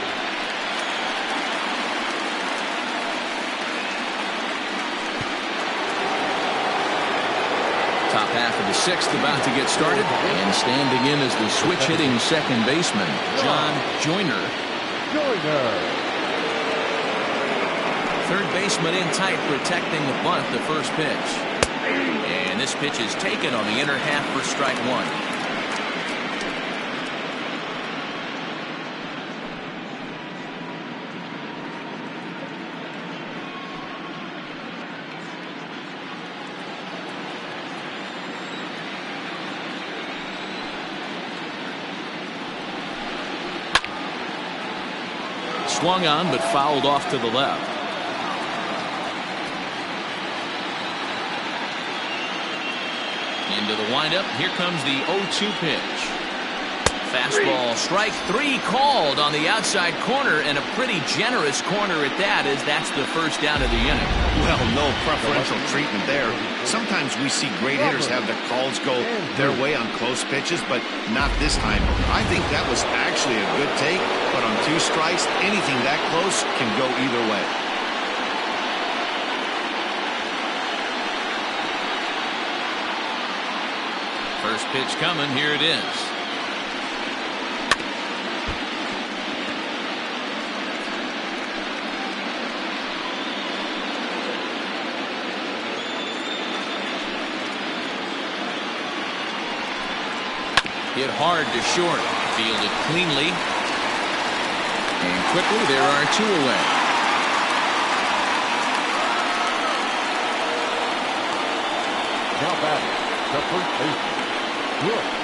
Speaker 1: Top half of the 6th about to get started, and standing in as the switch-hitting second baseman, John Joyner. Third baseman in tight, protecting the bunt, the first pitch. And this pitch is taken on the inner half for strike 1. Swung on, but fouled off to the left. Into the windup. Here comes the 0-2 pitch. Fastball, strike 3 called on the outside corner, and a pretty generous corner at that, as that's the first down of the inning.
Speaker 2: Well, no preferential treatment there. Sometimes we see great hitters have their calls go their way on close pitches, but not this time. I think that was actually a good take, but on 2 strikes, anything that close can go either way.
Speaker 1: First pitch coming. Here it is. Hit hard to short. Fielded cleanly. And quickly there are 2 away.
Speaker 4: Now batting, the first baseman, Brooks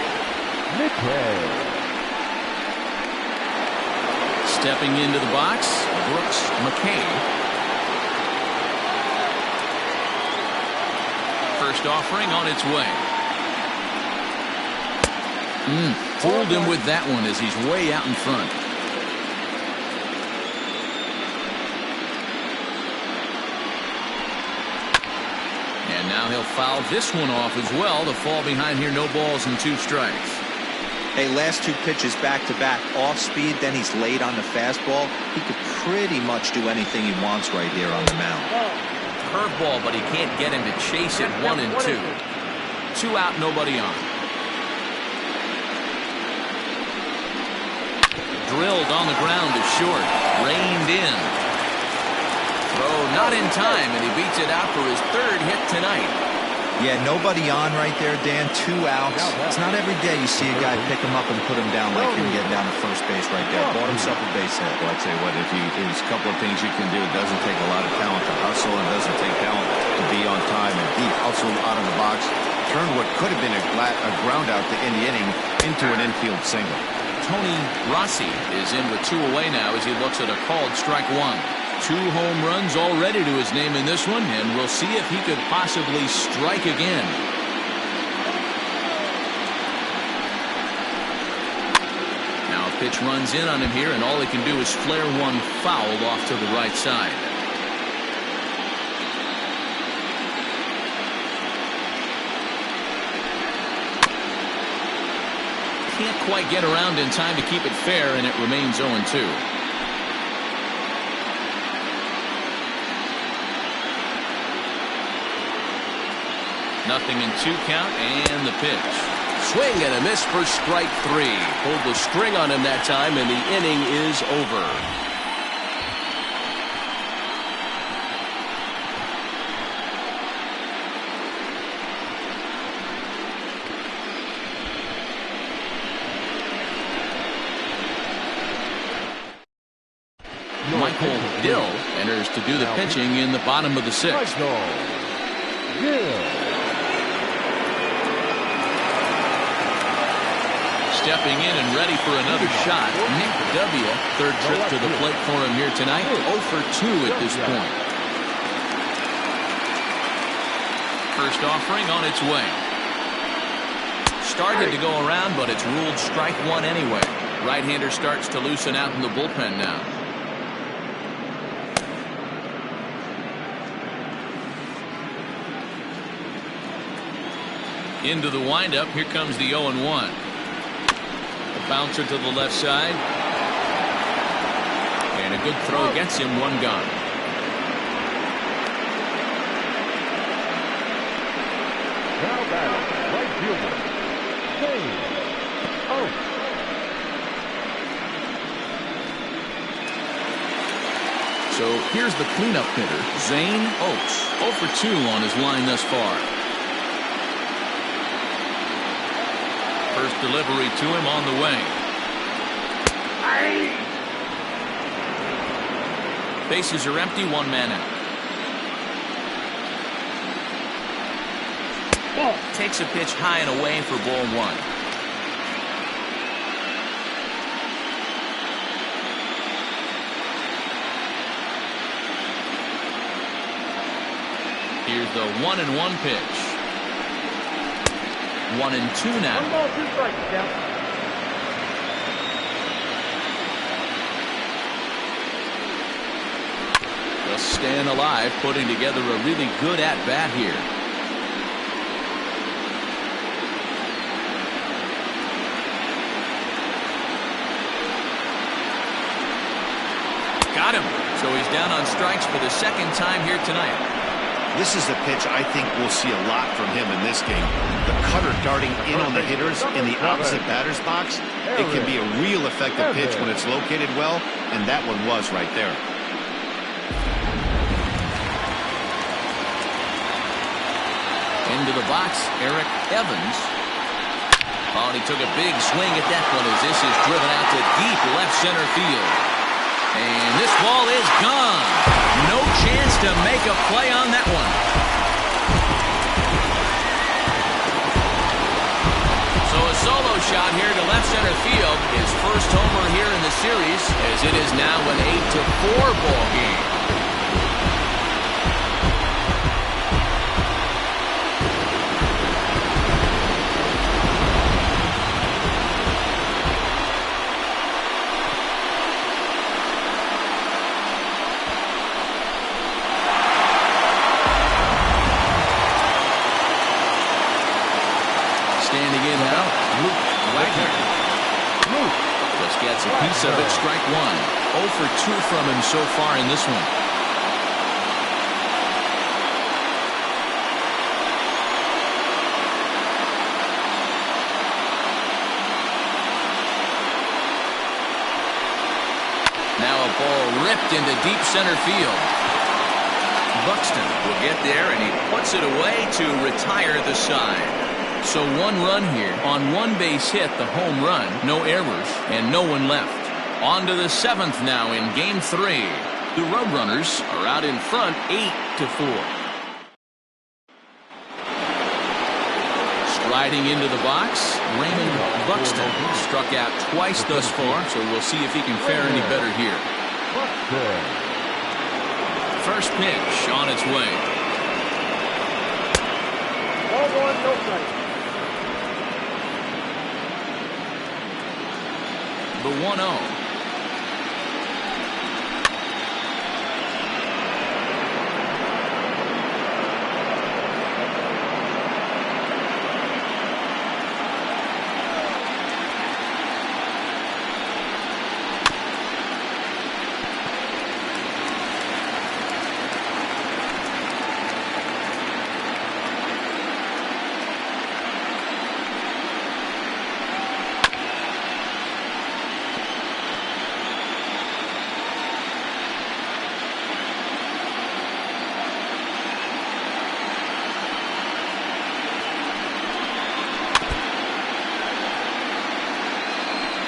Speaker 4: McKay.
Speaker 1: Stepping into the box, Brooks McKay. First offering on its way. Fooled him with that one as he's way out in front. And now he'll foul this one off as well. The fall behind here, no balls and 2 strikes.
Speaker 3: Hey, last 2 pitches back-to-back off speed, then he's late on the fastball. He could pretty much do anything he wants right here on the mound.
Speaker 1: Curveball, but he can't get him to chase it. 1 and 2. 2 out, nobody on. Drilled on the ground to short. Reined in. Throw not in time, and he beats it out for his 3rd hit tonight.
Speaker 3: Yeah, nobody on right there, Dan. 2 outs. It's not every day you see a guy pick him up and put him down like him getting down to first base right there. Bought himself a base hit.
Speaker 2: Well, I tell you what, there's a couple of things you can do. It doesn't take a lot of talent to hustle, and it doesn't take talent to be on time. And he hustled out of the box, turned what could have been a ground out to end the inning into an infield single.
Speaker 1: Tony Rossi is in with 2 away now as he looks at a called strike 1. 2 home runs already to his name in this one, and we'll see if he could possibly strike again. Now a pitch runs in on him here, and all he can do is flare one foul off to the right side. Can't quite get around in time to keep it fair, and it remains 0-2. Nothing in 2 count, and the pitch. Swing and a miss for strike 3. Pulled the string on him that time, and the inning is over. Michael Dill enters to do the pitching in the bottom of the 6th. Stepping in and ready for another shot, Nick W. 3rd trip to the plate for him here tonight. 0 for 2 at this point. First offering on its way. Started to go around, but it's ruled strike one anyway. Right-hander starts to loosen out in the bullpen now. Into the windup. Here comes the 0-1. A bouncer to the left side. And a good throw gets him one gone.
Speaker 4: Now batting, right fielder, Zane Oaks.
Speaker 1: So here's the cleanup hitter, Zane Oaks. 0 for 2 on his line thus far. First delivery to him on the way. Bases are empty, one man out. Takes a pitch high and away for ball one. Here's the 1-1 pitch. 1-2 now.
Speaker 5: 1 ball, 2 strikes, count.
Speaker 1: Just staying alive, putting together a really good at-bat here. Got him. So he's down on strikes for the second time here tonight.
Speaker 2: This is a pitch I think we'll see a lot from him in this game. The cutter darting in on the hitters in the opposite batter's box. It can be a real effective pitch when it's located well, and that one was right there.
Speaker 1: Into the box, Eric Evans. Oh, and he took a big swing at that one as this is driven out to deep left center field. And this ball is gone. No chance to make a play on that one. So a solo shot here to left center field. His first homer here in the series, as it is now an 8-4 ball game. Just gets a piece of it, strike one. 0 for 2 from him so far in this one. Now a ball ripped into deep center field. Buxton will get there, and he puts it away to retire the side. So 1 run here on 1 base hit, the home run, no errors, and no one left. On to the 7th now in Game 3. The Roadrunners are out in front 8-4. Striding into the box, Raymond Buxton struck out twice thus far, so we'll see if he can fare any better here. First pitch on its way.
Speaker 5: Ball 1, no strikes.
Speaker 1: The 1-0.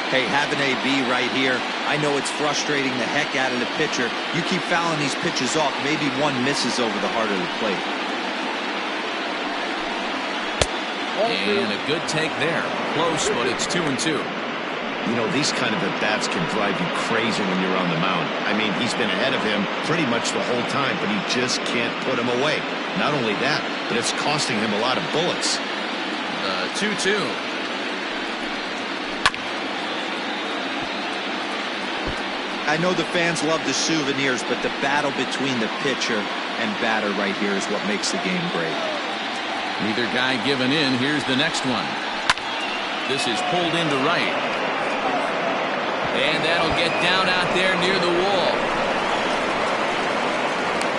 Speaker 3: Hey, having AB right here, I know it's frustrating the heck out of the pitcher. You keep fouling these pitches off, maybe one misses over the heart of the plate.
Speaker 1: And a good take there. Close, but it's 2-2.
Speaker 2: You know, these kind of at-bats can drive you crazy when you're on the mound. I mean, he's been ahead of him pretty much the whole time, but he just can't put him away. Not only that, but it's costing him a lot of bullets.
Speaker 1: 2-2.
Speaker 3: I know the fans love the souvenirs, but the battle between the pitcher and batter right here is what makes the game great.
Speaker 1: Neither guy giving in. Here's the next one. This is pulled into right. And that'll get down out there near the wall.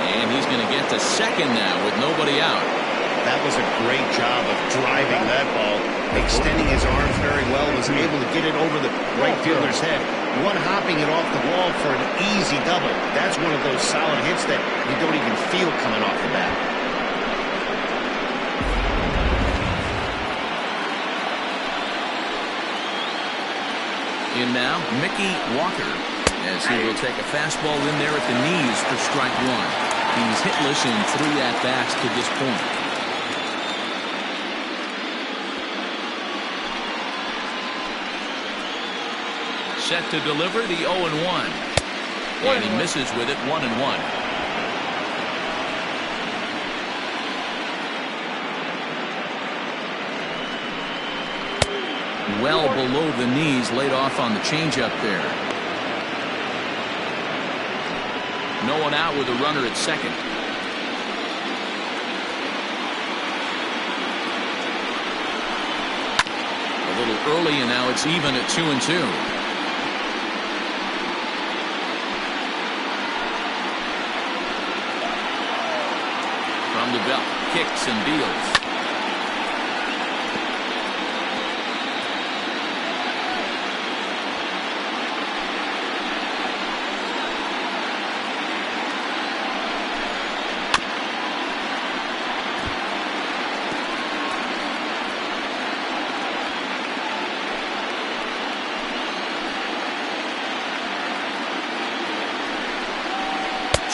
Speaker 1: And he's going to get to second now with nobody out.
Speaker 2: That was a great job of driving that ball. Extending his arms very well. Was able to get it over the right fielder's head. One-hopping it off the wall for an easy double. That's one of those solid hits that you don't even feel coming off the bat.
Speaker 1: In now, Mickey Walker, as he will take a fastball in there at the knees for strike one. He's hitless in 3 at-bats to this point. Set to deliver the 0-1. And he misses with it, 1-1. Well below the knees, laid off on the changeup there. No one out with a runner at second. A little early, and now it's even at 2-2. From the belt, kicks and deals.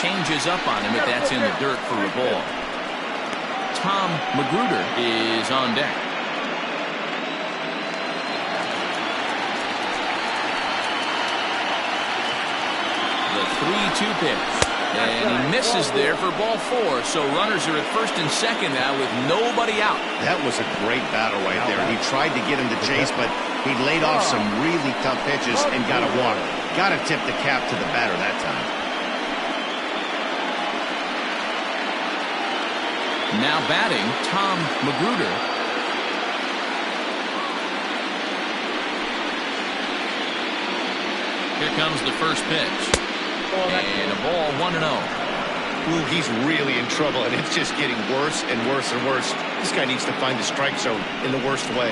Speaker 1: Changes up on him, but that's in the dirt for a ball. Tom Magruder is on deck. The 3-2 pitch. And he misses there for ball 4. So runners are at first and second now with nobody out.
Speaker 2: That was a great battle right there. He tried to get him to chase, but he laid off some really tough pitches and got a walk. Got to tip the cap to the batter that time.
Speaker 1: Now batting, Tom Magruder. Here comes the first pitch. And a ball, 1-0.
Speaker 2: Ooh, he's really in trouble, and it's just getting worse and worse and worse. This guy needs to find the strike zone in the worst way.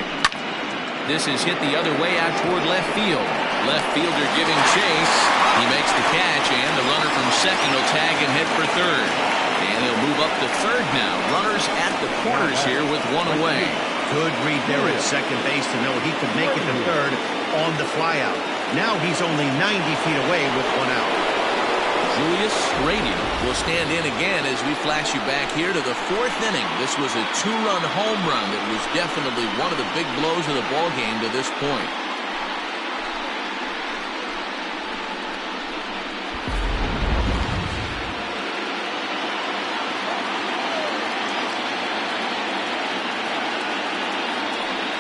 Speaker 1: This is hit the other way out toward left field. Left fielder giving chase. He makes the catch, and the runner from second will tag and hit for third. And he'll move up to third now. Runners at the corners here with one away.
Speaker 2: Good read there at second base to know he could make it to third on the flyout. Now he's only 90 feet away with one out.
Speaker 1: Julius Radian will stand in again as we flash you back here to the 4th inning. This was a 2-run home run that was definitely one of the big blows of the ball game to this point.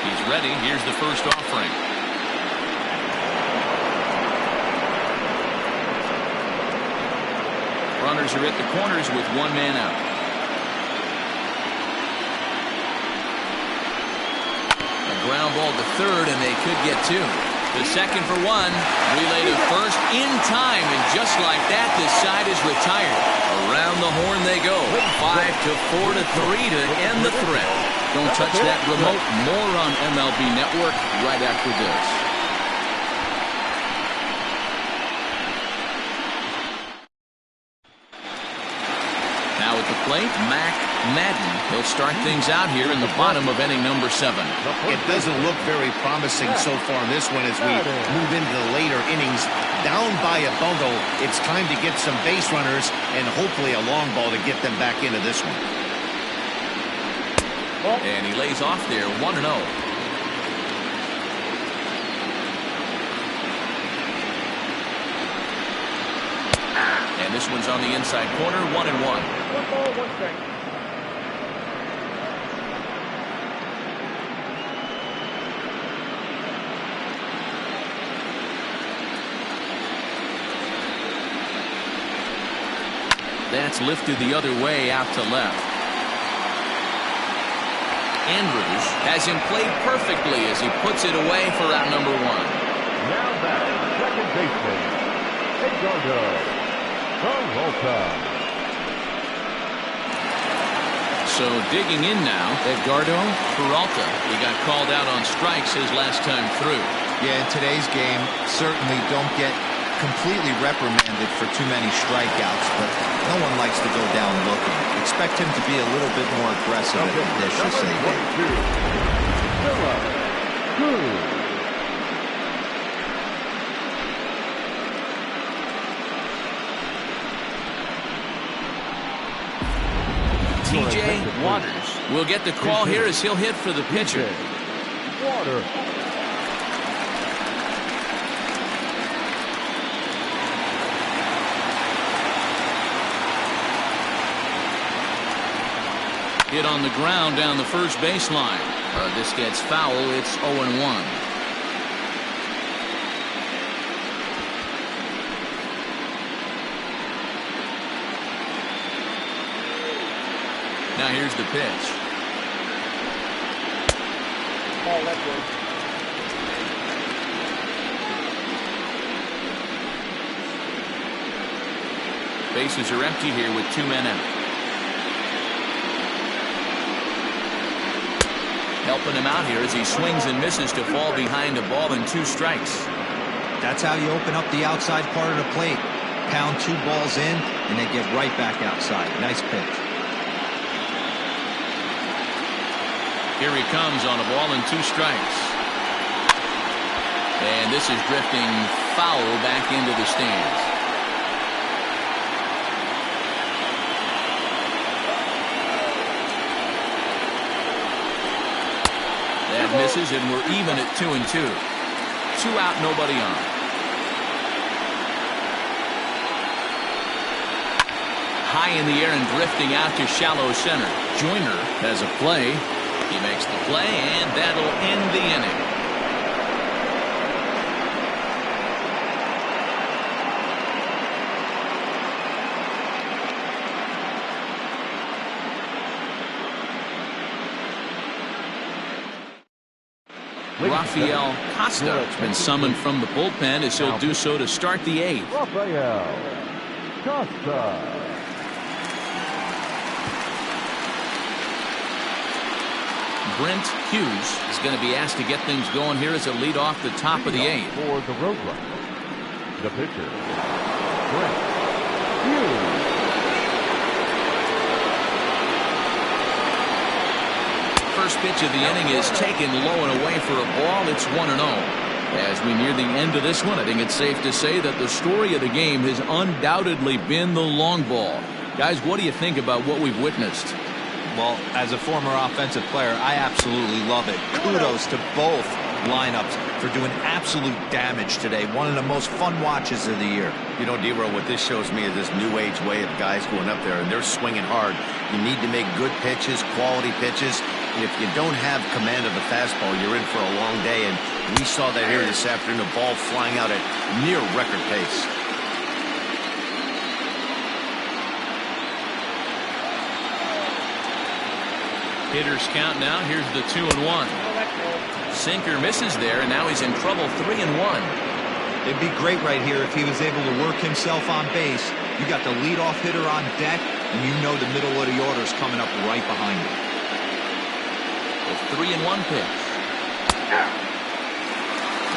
Speaker 1: He's ready. Here's the first offering. Runners are at the corners with one man out. A ground ball to third, and they could get 2. The second for 1. Relay to first in time, and just like that, this side is retired. Around the horn they go. 5-4 to 3 to end the threat. Don't touch that remote. More on MLB Network right after this. Now at the plate, Mac Madden. He'll start things out here in the bottom of inning number 7.
Speaker 2: It doesn't look very promising so far in this one as we move into the later innings. Down by a bundle, it's time to get some base runners and hopefully a long ball to get them back into this one.
Speaker 1: And he lays off there, 1-0. And this one's on the inside corner, 1-1.
Speaker 5: 1 ball, 1 strike.
Speaker 1: That's lifted the other way out to left. Andrews has him played perfectly as he puts it away for out number 1.
Speaker 4: Now back, second baseman, Edgardo Peralta.
Speaker 1: So digging in now, Edgardo Peralta. He got called out on strikes his last time through.
Speaker 3: Yeah, in today's game, certainly don't get completely reprimanded for too many strikeouts, but no one likes to go down looking. Expect him to be a little bit more aggressive at the dish this inning.
Speaker 1: TJ Waters will get the call here as he'll hit for the pitcher.
Speaker 4: Water.
Speaker 1: Hit on the ground down the first baseline. This gets foul. It's 0-1. Now here's the pitch.
Speaker 5: Ball left way.
Speaker 1: Bases are empty here with 2 men out. Helping him out here as he swings and misses to fall behind a ball and 2 strikes.
Speaker 3: That's how you open up the outside part of the plate. Pound 2 balls in and then get right back outside. Nice pitch.
Speaker 1: Here he comes on a ball and 2 strikes. And this is drifting foul back into the stands. That misses, and we're even at 2-2. 2 out, nobody on. High in the air and drifting out to shallow center. Joyner has a play. He makes the play, and that'll end the inning. Rafael Costa has been summoned from the bullpen as he'll do so to start the 8th.
Speaker 4: Rafael Costa.
Speaker 1: Brent Hughes is going to be asked to get things going here as a lead off the top of the 8th.
Speaker 4: For the Roadrunner, the pitcher, Brent Hughes.
Speaker 1: First pitch of the inning is taken low and away for a ball. It's 1-0. As we near the end of this one, I think it's safe to say that the story of the game has undoubtedly been the long ball. Guys, what do you think about what we've witnessed?
Speaker 3: Well, as a former offensive player, I absolutely love it. Kudos to both lineups for doing absolute damage today. One of the most fun watches of the year.
Speaker 2: You know, D-Row, what this shows me is this new age way of guys going up there, and they're swinging hard. You need to make good pitches, quality pitches. If you don't have command of the fastball, you're in for a long day, and we saw that here this afternoon, a ball flying out at near record pace.
Speaker 1: Hitters count now. Here's the 2-1. Sinker misses there, and now he's in trouble. 3-1.
Speaker 3: It'd be great right here if he was able to work himself on base. You got the leadoff hitter on deck, and you know the middle of the order is coming up right behind him.
Speaker 1: The 3-1 pitch.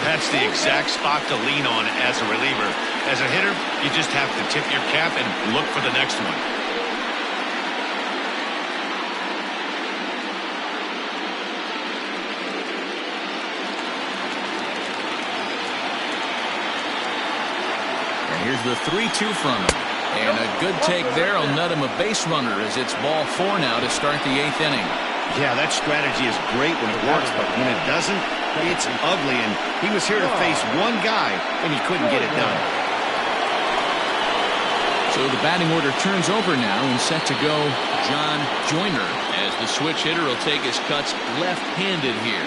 Speaker 2: That's the exact spot to lean on as a reliever. As a hitter, you just have to tip your cap and look for the next one.
Speaker 1: Here's the 3-2 from him. And a good take there will net him a base runner as it's ball 4 now to start the 8th inning.
Speaker 2: Yeah, that strategy is great when it works, but when it doesn't, it's ugly. And he was here to face one guy, and he couldn't get it done.
Speaker 1: So the batting order turns over now, and set to go John Joyner as the switch hitter will take his cuts left-handed here.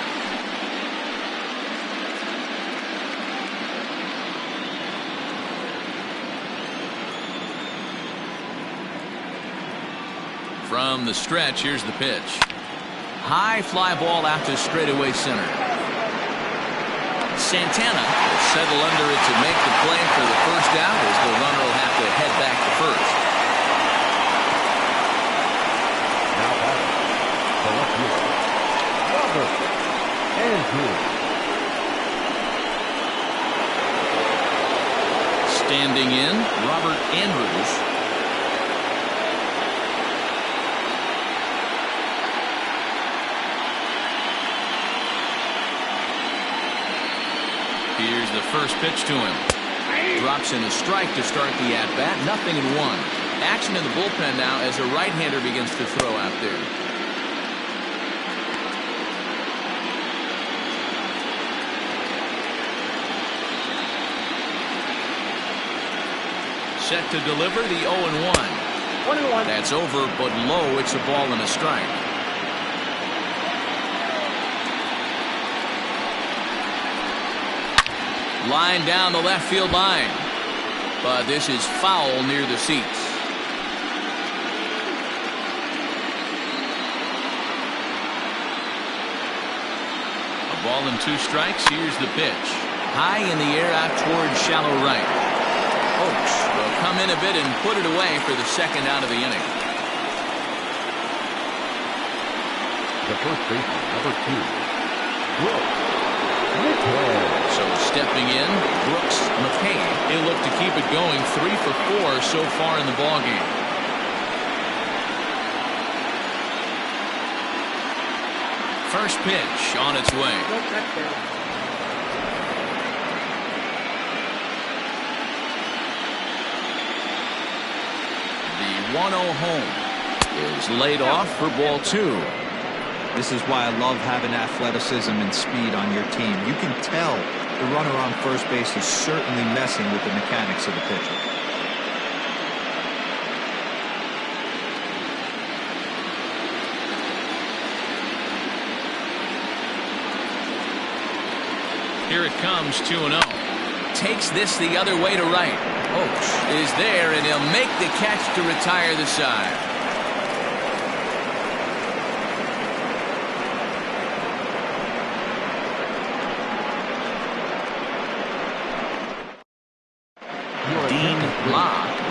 Speaker 1: From the stretch, here's the pitch. High fly ball out to straightaway center. Santana will settle under it to make the play for the first out, as the runner will have to head back to first.
Speaker 4: Now back, the left fielder, Robert Andrews.
Speaker 1: Standing in, Robert Andrews. Here's the first pitch to him. Drops in a strike to start the at-bat. 0-1. Action in the bullpen now as a right-hander begins to throw out there. Set to deliver the 0-1.
Speaker 5: 1-1.
Speaker 1: That's over, but low. It's a ball and a strike. Line down the left field line. But this is foul near the seats. A ball and 2 strikes. Here's the pitch. High in the air out towards shallow right. Oaks will come in a bit and put it away for the second out of the inning.
Speaker 4: The first baseman, number 2, Brooks McKay.
Speaker 1: So stepping in, Brooks McKay. He'll look to keep it going. 3 for 4 so far in the ballgame. First pitch on its way. The 1-0 home is laid off for ball 2.
Speaker 3: This is why I love having athleticism and speed on your team. You can tell the runner on first base is certainly messing with the mechanics of the pitcher.
Speaker 1: Here it comes, 2-0. Takes this the other way to right. Oaks is there, and he'll make the catch to retire the side.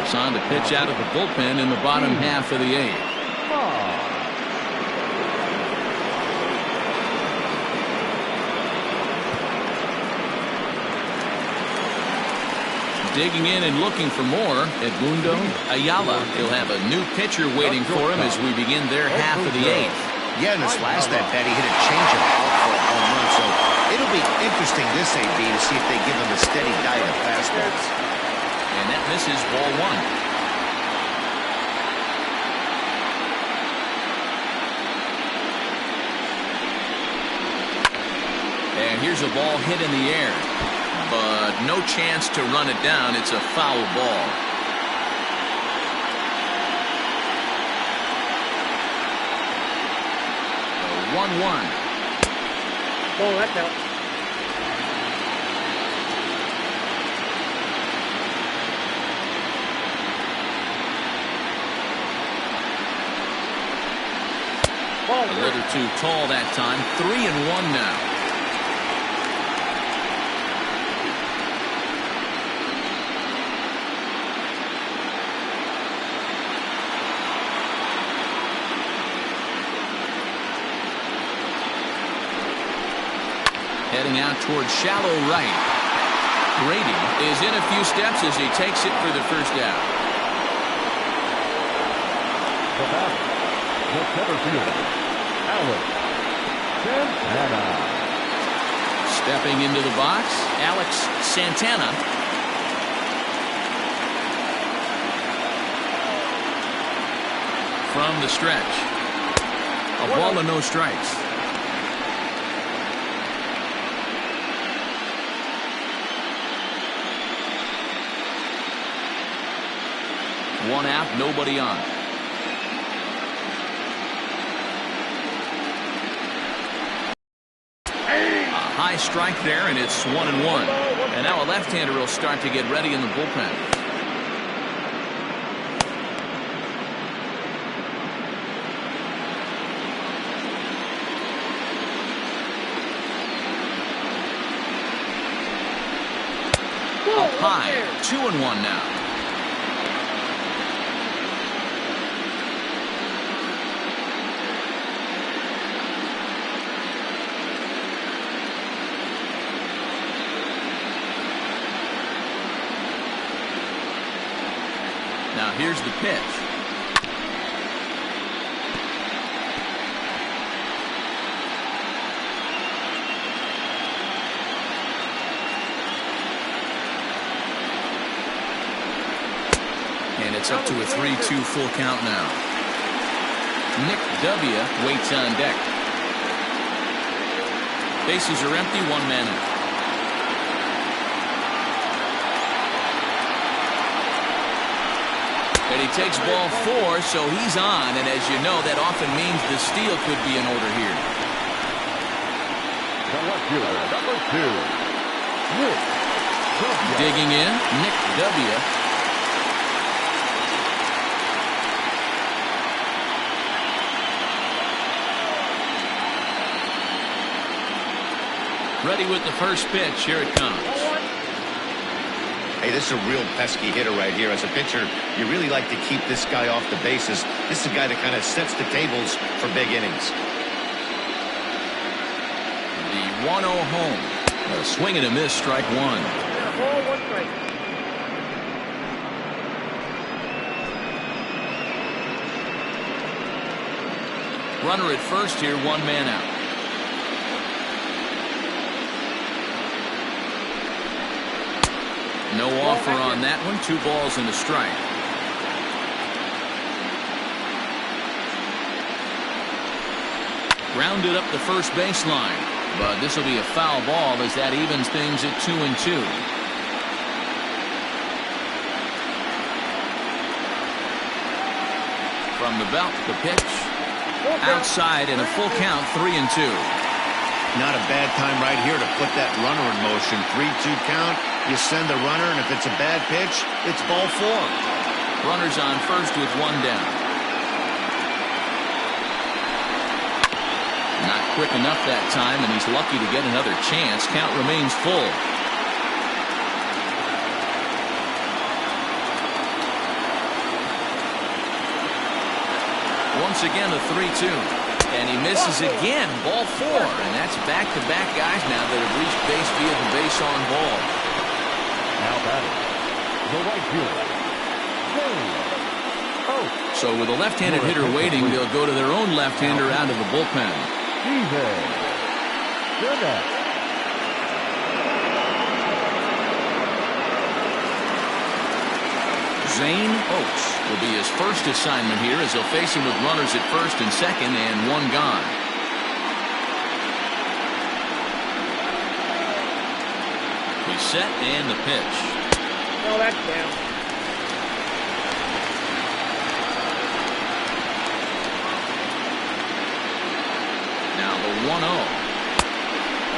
Speaker 1: On to pitch out of the bullpen in the bottom half of the 8th. Digging in and looking for more, Edmundo Ayala. He'll have a new pitcher waiting for him as we begin their half of the 8th.
Speaker 2: Yeah, in this last at-bat, he hit a changeup out for a home run, so it'll be interesting this AB to see if they give him a steady diet of fastballs.
Speaker 1: And that misses ball 1. And here's a ball hit in the air, but no chance to run it down. It's a foul ball. The 1-1.
Speaker 5: Oh, that's out.
Speaker 1: A little too tall that time. 3-1 now. Heading out towards shallow right. Grady is in a few steps as he takes it for the first out.
Speaker 4: The back, the center fielder, Alex Santana.
Speaker 1: Stepping into the box, Alex Santana. From the stretch. A ball and no strikes. One out, nobody on. A high strike there, and it's 1-1. And now a left-hander will start to get ready in the bullpen. tied. 2-1 now. Now here's the pitch. And it's up to a 3-2 full count now. Nick W. waits on deck. Bases are empty, 1 man out. And he takes ball 4, so he's on, and as you know, that often means the steal could be in order here.
Speaker 4: The left fielder, number 2, Nick W.
Speaker 1: Digging in, Nick W. Ready with the first pitch. Here it comes.
Speaker 2: Hey, this is a real pesky hitter right here. As a pitcher, you really like to keep this guy off the bases. This is a guy that kind of sets the tables for big innings.
Speaker 1: The 1-0 home. A swing and a miss, strike 1.
Speaker 5: Ball, 1 strike.
Speaker 1: Runner at first here, 1 man out. No offer on that one. 2 balls and a strike. Grounded up the first baseline. But this will be a foul ball as that evens things at 2-2. From the belt, the pitch. Outside and a full count, 3-2.
Speaker 2: Not a bad time right here to put that runner in motion. 3-2 count. You send the runner, and if it's a bad pitch, it's ball 4.
Speaker 1: Runners on first with 1 down. Not quick enough that time, and he's lucky to get another chance. Count remains full. Once again, a 3-2. And he misses again. Ball 4. And that's back-to-back guys now that have reached base via the base on ball.
Speaker 4: Now batting, the right fielder, James.
Speaker 1: So with a left-handed hitter waiting, they'll go to their own left-hander out of the bullpen. Zane Oates will be his first assignment here as he'll face him with runners at first and second and 1 gone. He's set and the pitch.
Speaker 5: Oh, that's down.
Speaker 2: Now the 1-0.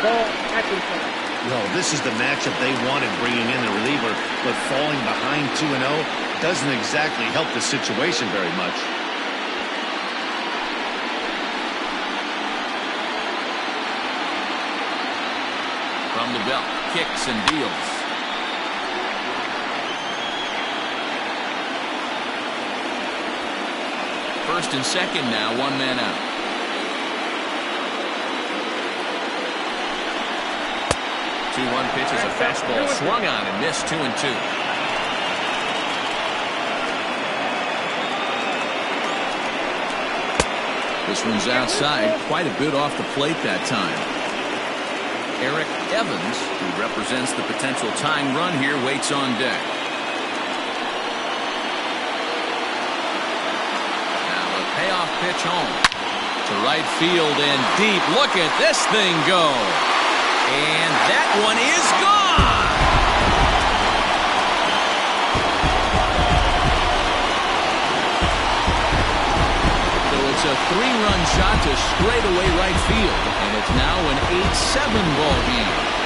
Speaker 5: Ball, that's inside.
Speaker 2: Well, this is the matchup they wanted, bringing in the reliever, but falling behind 2-0 doesn't exactly help the situation very much.
Speaker 1: From the belt, kicks and deals. First and second now, 1 man out. One pitch is a fastball swung on and missed. 2-2. This one's outside, quite a bit off the plate that time. Eric Evans, who represents the potential tying run here, waits on deck. Now a payoff pitch home to right field and deep. Look at this thing go. And that one is gone. So it's a 3-run shot to straightaway right field, and it's now an 8-7 ball game.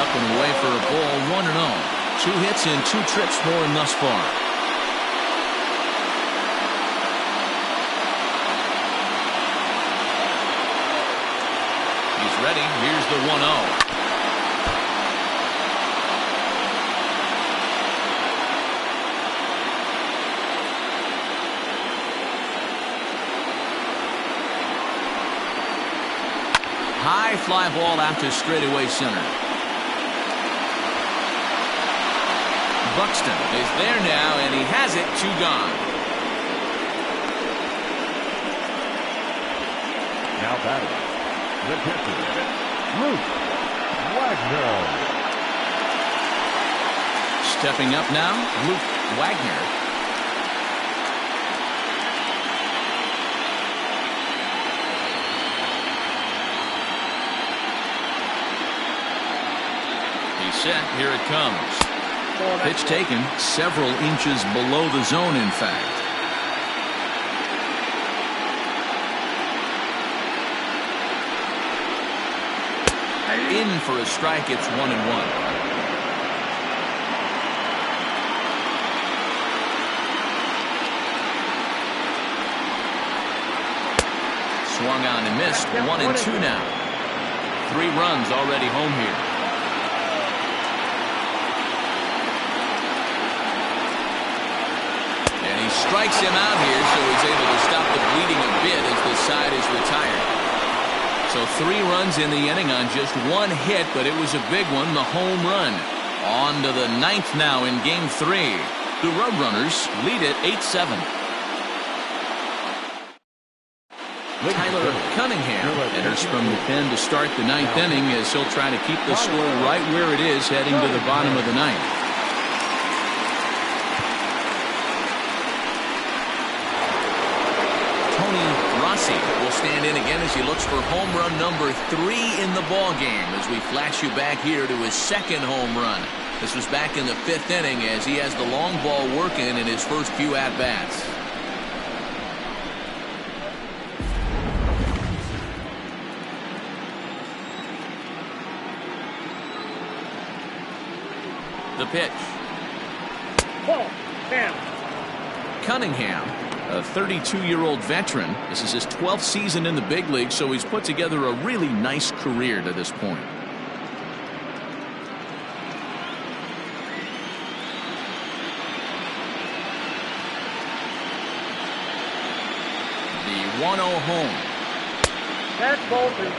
Speaker 1: up and away for a ball, 1-0. 2 hits and 2 trips for him thus far. He's ready. Here's the 1-0. High fly ball out to straightaway center. Buxton is there now, and he has it. 2 gone.
Speaker 4: Now batting, the pitcher, Luke Wagner.
Speaker 1: Stepping up now, Luke Wagner. Set. Here it comes. Pitch taken several inches below the zone, in fact. In for a strike. It's 1-1. Swung on and missed. 1-2 now. 3 runs already home here. Strikes him out here, so he's able to stop the bleeding a bit as the side is retired. So 3 runs in the inning on just 1 hit, but it was a big one, the home run. On to the 9th now in Game 3. The Roadrunners lead it 8-7. Tyler Cunningham enters from the pen to start the 9th inning as he'll try to keep the score right where it is heading to the bottom of the 9th. Will stand in again as he looks for home run number 3 in the ball game as we flash you back here to his 2nd home run. This was back in the 5th inning as he has the long ball working in his first few at-bats. The pitch. Cunningham, a 32-year-old veteran. This is his 12th season in the big league, so he's put together a really nice career to this point. The 1-0 home.
Speaker 5: That's Bolton.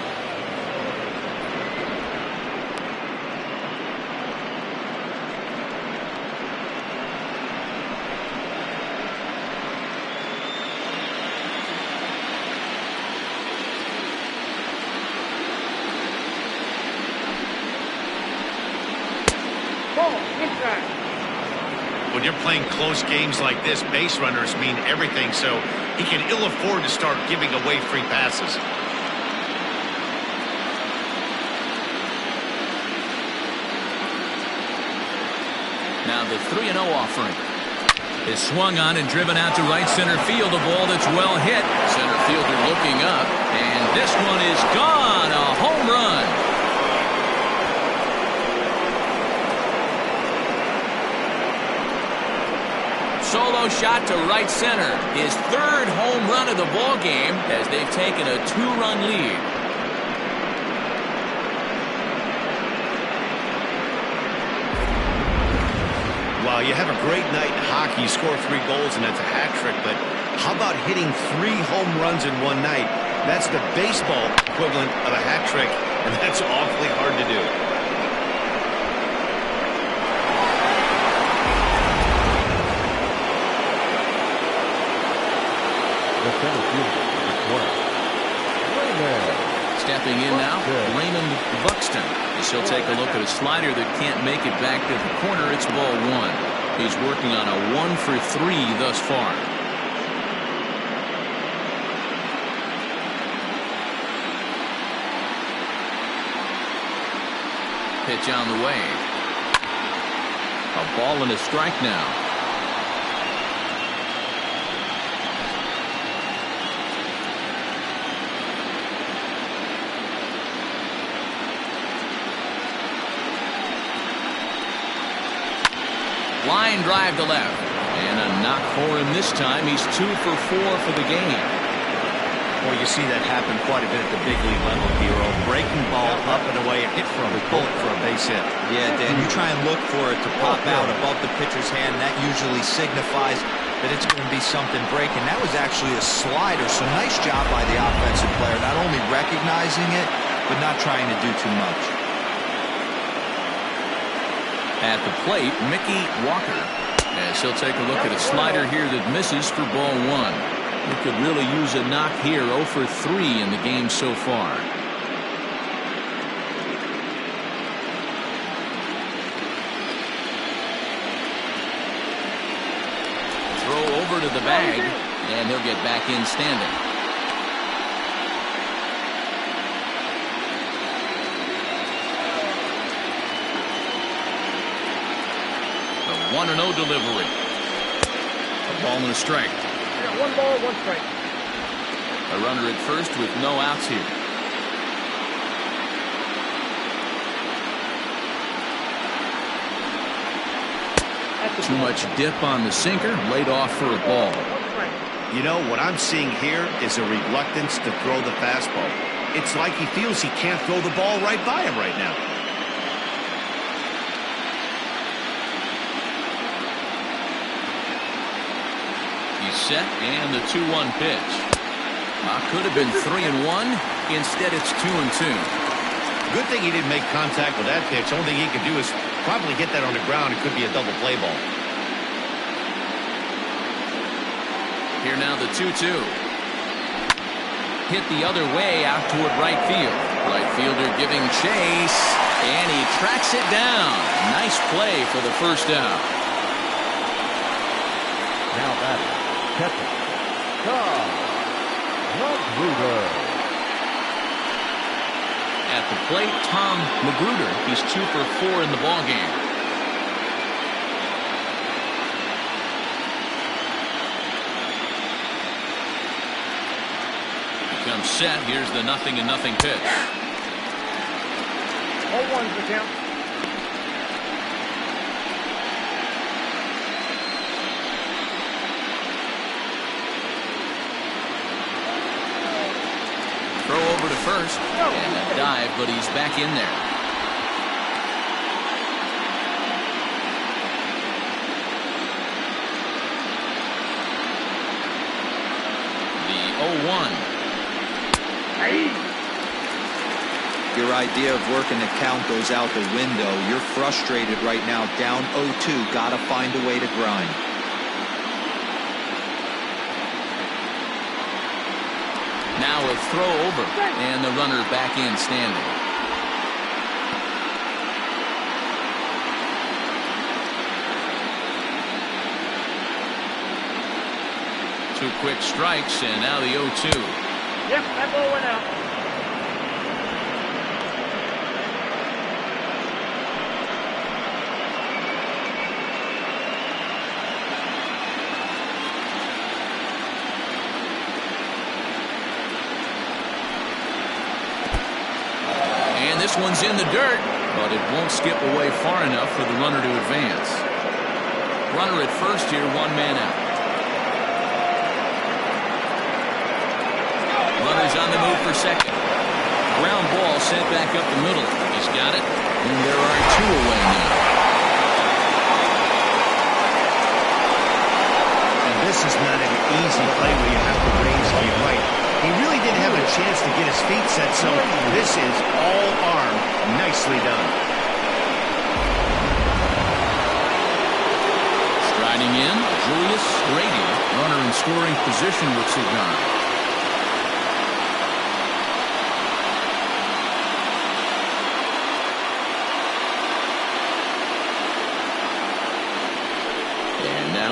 Speaker 2: When you're playing close games like this, base runners mean everything, so he can ill afford to start giving away free passes.
Speaker 1: Now the 3-0 offering is swung on and driven out to right center field. A ball that's well hit. Center fielder looking up, and this one is gone. A home run. Solo shot to right center. His 3rd home run of the ball game as they've taken a 2-run lead.
Speaker 2: Wow, you have a great night in hockey. You score 3 goals and that's a hat trick, but how about hitting 3 home runs in one night? That's the baseball equivalent of a hat trick, and that's awfully hard to do.
Speaker 1: Stepping in now, Raymond Buxton. As he'll take a look at a slider that can't make it back to the corner. It's ball 1. He's working on a 1 for 3 thus far. Pitch on the way. A ball and a strike now. line drive to left. And a knock for him this time. He's 2 for 4 for the game.
Speaker 2: Well, you see that happen quite a bit at the big league level, Hero. Breaking ball up and away, a hit from a bullet for a base hit.
Speaker 3: Yeah, Dan, you try and look for it to pop out above the pitcher's hand. That usually signifies that it's going to be something breaking. That was actually a slider, so nice job by the offensive player, not only recognizing it, but not trying to do too much.
Speaker 1: At the plate, Mickey Walker, as he'll take a look at a slider here that misses for ball 1. He could really use a knock here. 0 for 3 in the game so far. Throw over to the bag, and he'll get back in standing. The 1-0 delivery. A ball and a strike.
Speaker 5: 1 ball, 1 strike.
Speaker 1: A runner at first with no outs here. Too much dip on the sinker, laid off for a ball.
Speaker 2: You know, what I'm seeing here is a reluctance to throw the fastball. It's like he feels he can't throw the ball right by him right now.
Speaker 1: He's set, and the 2-1 pitch. Could have been 3-1. Instead, it's 2-2.
Speaker 2: Good thing he didn't make contact with that pitch. Only thing he could do is probably hit that on the ground. It could be a double play ball.
Speaker 1: Here now the 2-2. Hit the other way out toward right field. Right fielder giving chase, and he tracks it down. Nice play for the first out.
Speaker 4: Now batting, catcher, Mudville.
Speaker 1: At the plate, Tom Magruder. He's 2 for 4 in the ballgame. He comes set. Here's the 0-0 pitch.
Speaker 5: 0-1's the count.
Speaker 1: Throw over to first, and a dive, but he's back in there. The 0-1.
Speaker 3: Your idea of working the count goes out the window. You're frustrated right now, down 0-2. Got to find a way to grind.
Speaker 1: Now a throw over, and the runner back in standing. Two quick strikes, and now the 0-2.
Speaker 5: Yep, that ball went out.
Speaker 1: This one's in the dirt, but it won't skip away far enough for the runner to advance. Runner at first here, 1 man out. Runner's on the move for second. Ground ball sent back up the middle. He's got it, and there are 2 away now.
Speaker 2: And this is not an easy play where you have to raise to your right. He really didn't have a chance to get his feet set, so this is all arm. Nicely done.
Speaker 1: Striding in, Julius Grady, runner in scoring position with 2 gone.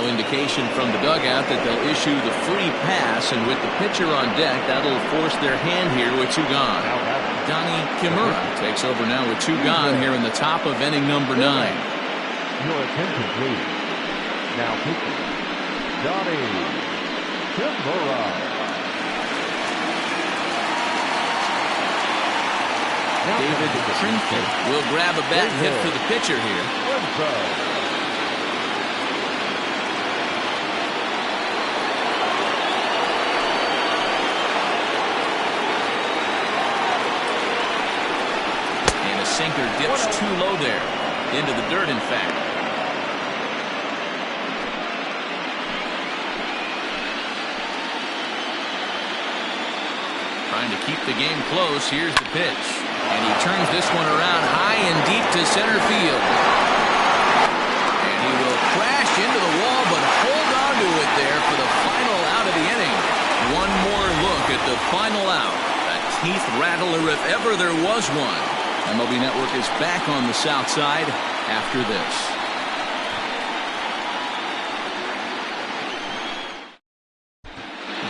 Speaker 1: Indication from the dugout that they'll issue the free pass, and with the pitcher on deck, that'll force their hand here with 2 gone. Donnie Kimura takes over now with 2 gone here in the top of inning number 9.
Speaker 4: Your attention, please. Now pitching, Donnie Kimura.
Speaker 1: David Trinket will grab a bat hit for the pitcher here. hips too low there. Into the dirt, in fact. Trying to keep the game close. Here's the pitch. And he turns this one around high and deep to center field. And he will crash into the wall, but hold on to it there for the final out of the inning. One more look at the final out. A teeth rattler if ever there was one. MLB Network is back on the south side after this.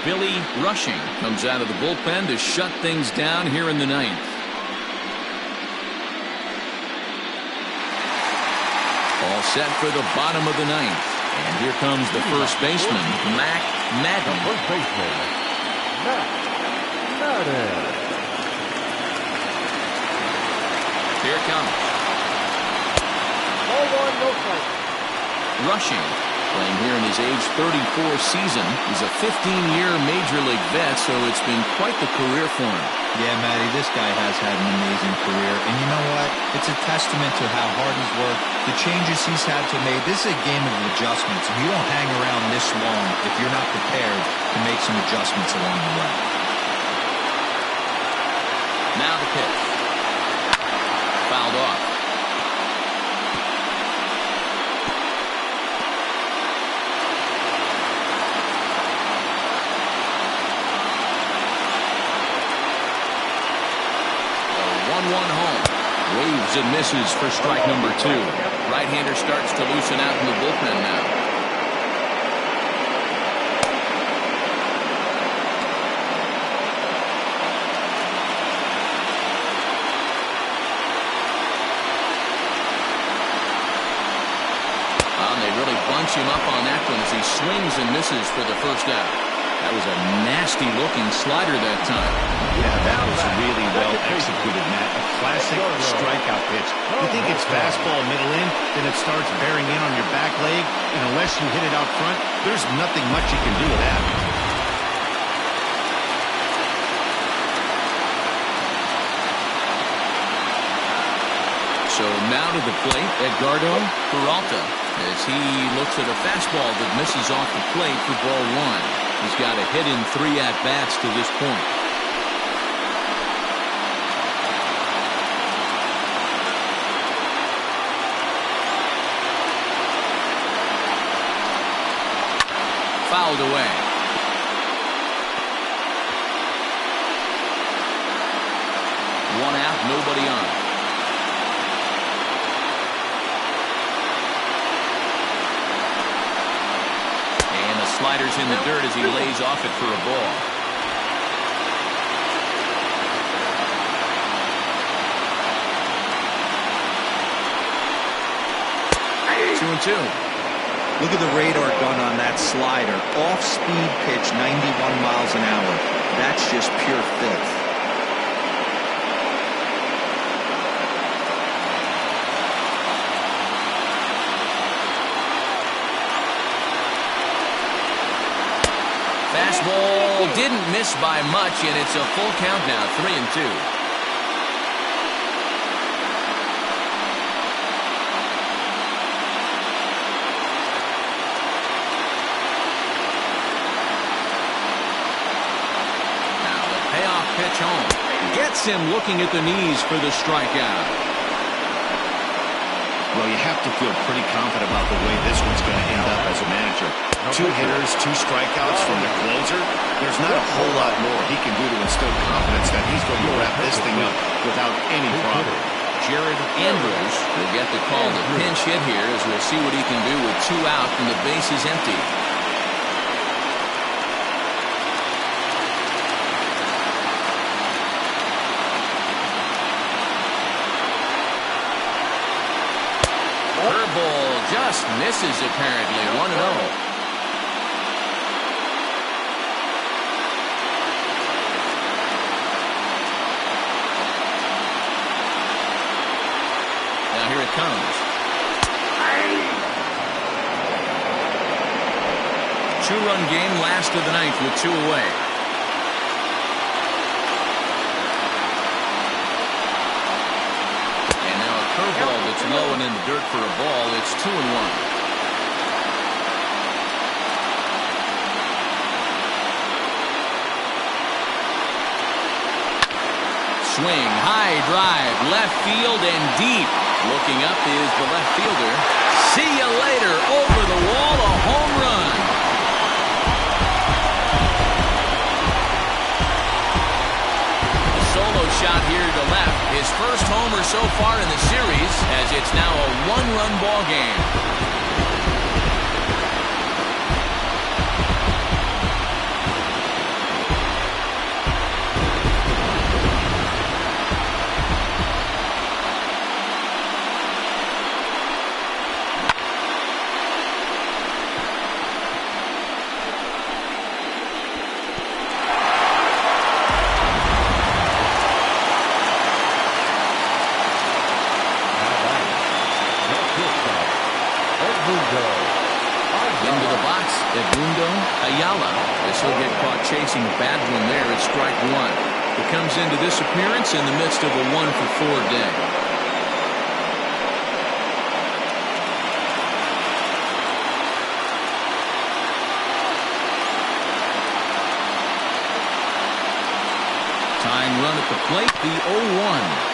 Speaker 1: Billy Rushing comes out of the bullpen to shut things down here in the ninth. All set for the bottom of the ninth. And here comes the first baseman, Mac Madden.
Speaker 4: First baseman, Mac Madden.
Speaker 1: Here it comes.
Speaker 5: Ball one, no strike.
Speaker 1: Rushing, playing here in his age 34 season. He's a 15-year Major League vet, so it's been quite the career for him.
Speaker 3: Yeah, Matty, this guy has had an amazing career. And you know what? It's a testament to how hard he's worked, the changes he's had to make. This is a game of adjustments, and you don't hang around this long if you're not prepared to make some adjustments along the way.
Speaker 1: Now the pitch. Fouled off. The 1-1 home. Waves and misses for strike number 2. Right-hander starts to loosen out in the bullpen now. They really bunch him up on that one as he swings and misses for the first out. That was a nasty-looking slider that time.
Speaker 2: Yeah, that was really well executed, Matt. A classic strikeout pitch. You think it's fastball middle in, then it starts bearing in on your back leg, and unless you hit it out front, there's nothing much you can do with that.
Speaker 1: So now to the plate, Edgardo Peralta, as he looks at a fastball that misses off the plate for ball 1. He's got a hit in 3 at-bats to this point. Fouled away. One out, nobody on. Sliders in the dirt as he lays off it for a ball. 2-2.
Speaker 3: Look at the radar gun on that slider. Off-speed pitch, 91 miles an hour. That's just pure filth.
Speaker 1: Fastball didn't miss by much, and it's a full count now, 3-2. Now the payoff pitch home. Gets him looking at the knees for the strikeout.
Speaker 2: Well, you have to feel pretty confident about the way this one's going to end up as a manager. 2 hitters, 2 strikeouts from the closer. There's not a whole lot more he can do to instill confidence that he's going to wrap this thing up without any problem.
Speaker 1: Jared Andrews will get the call to pinch hit here as we'll see what he can do with 2 out and the base is empty. Curveball just misses apparently. 1-0. Here it comes. 2-run game, last of the ninth with 2 away. And now a low and in the dirt for a ball. It's 2-1. Swing, high drive, left field and deep. Looking up is the left fielder. See you later. Over the wall, a home run. A solo shot here to left. His first homer so far in the series, as it's now a one-run ball game. Into the box, Edmundo Ayala. This will get caught chasing a bad one there at strike one. He comes into this appearance in the midst of a 1-for-4 day. Tying run at the plate, the 0-1.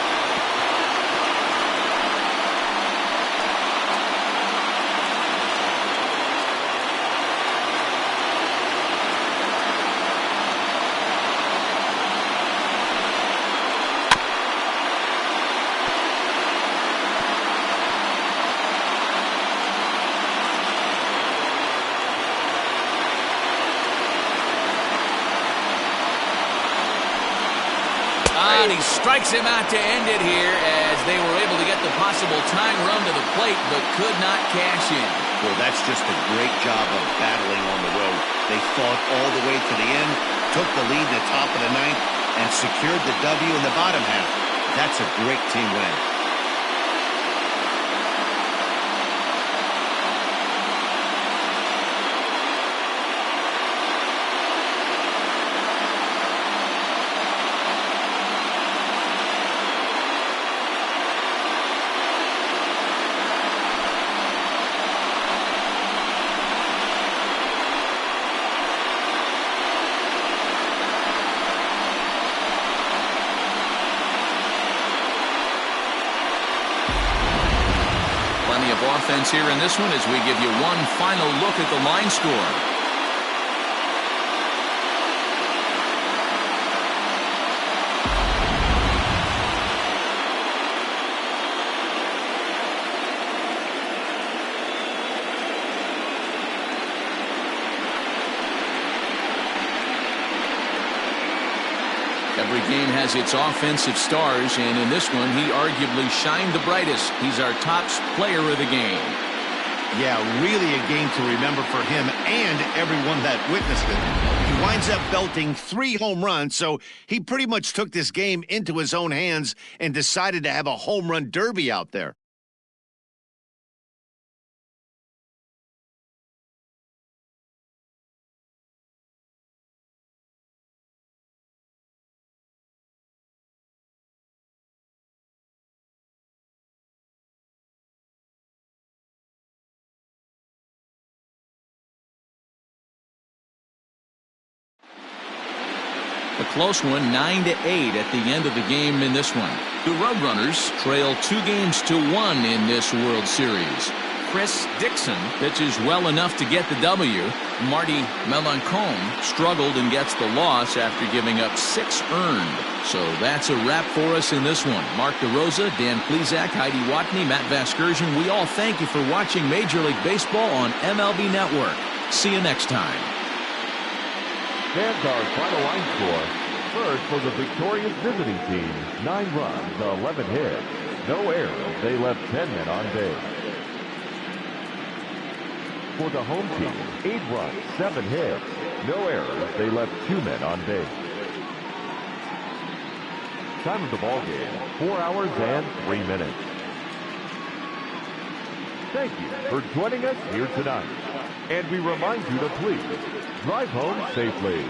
Speaker 1: And he strikes him out to end it here as they were able to get the possible tying run to the plate but could not cash in.
Speaker 2: Well, that's just a great job of battling on the road. They fought all the way to the end, took the lead in the top of the ninth, and secured the W in the bottom half. That's a great team win.
Speaker 1: Plenty of offense here in this one as we give you one final look at the line score. Every game has its offensive stars, and in this one, he arguably shined the brightest. He's our top player of the game.
Speaker 2: Yeah, really a game to remember for him and everyone that witnessed it. He winds up belting 3 home runs, so he pretty much took this game into his own hands and decided to have a home run derby out there.
Speaker 1: A close one, 9-8 at the end of the game in this one. The Roadrunners trail 2-1 in this World Series. Chris Dixon pitches well enough to get the W. Marty Melancombe struggled and gets the loss after giving up 6 earned. So that's a wrap for us in this one. Mark DeRosa, Dan Plesac, Heidi Watney, Matt Vasgersian, we all thank you for watching Major League Baseball on MLB Network. See you next time.
Speaker 4: Fans, our final line score. First for the victorious visiting team, 9 runs, 11 hits. No errors, they left 10 men on base. For the home team, 8 runs, 7 hits. No errors, they left 2 men on base. Time of the ball game, 4 hours and 3 minutes. Thank you for joining us here tonight. And we remind you to please drive home safely.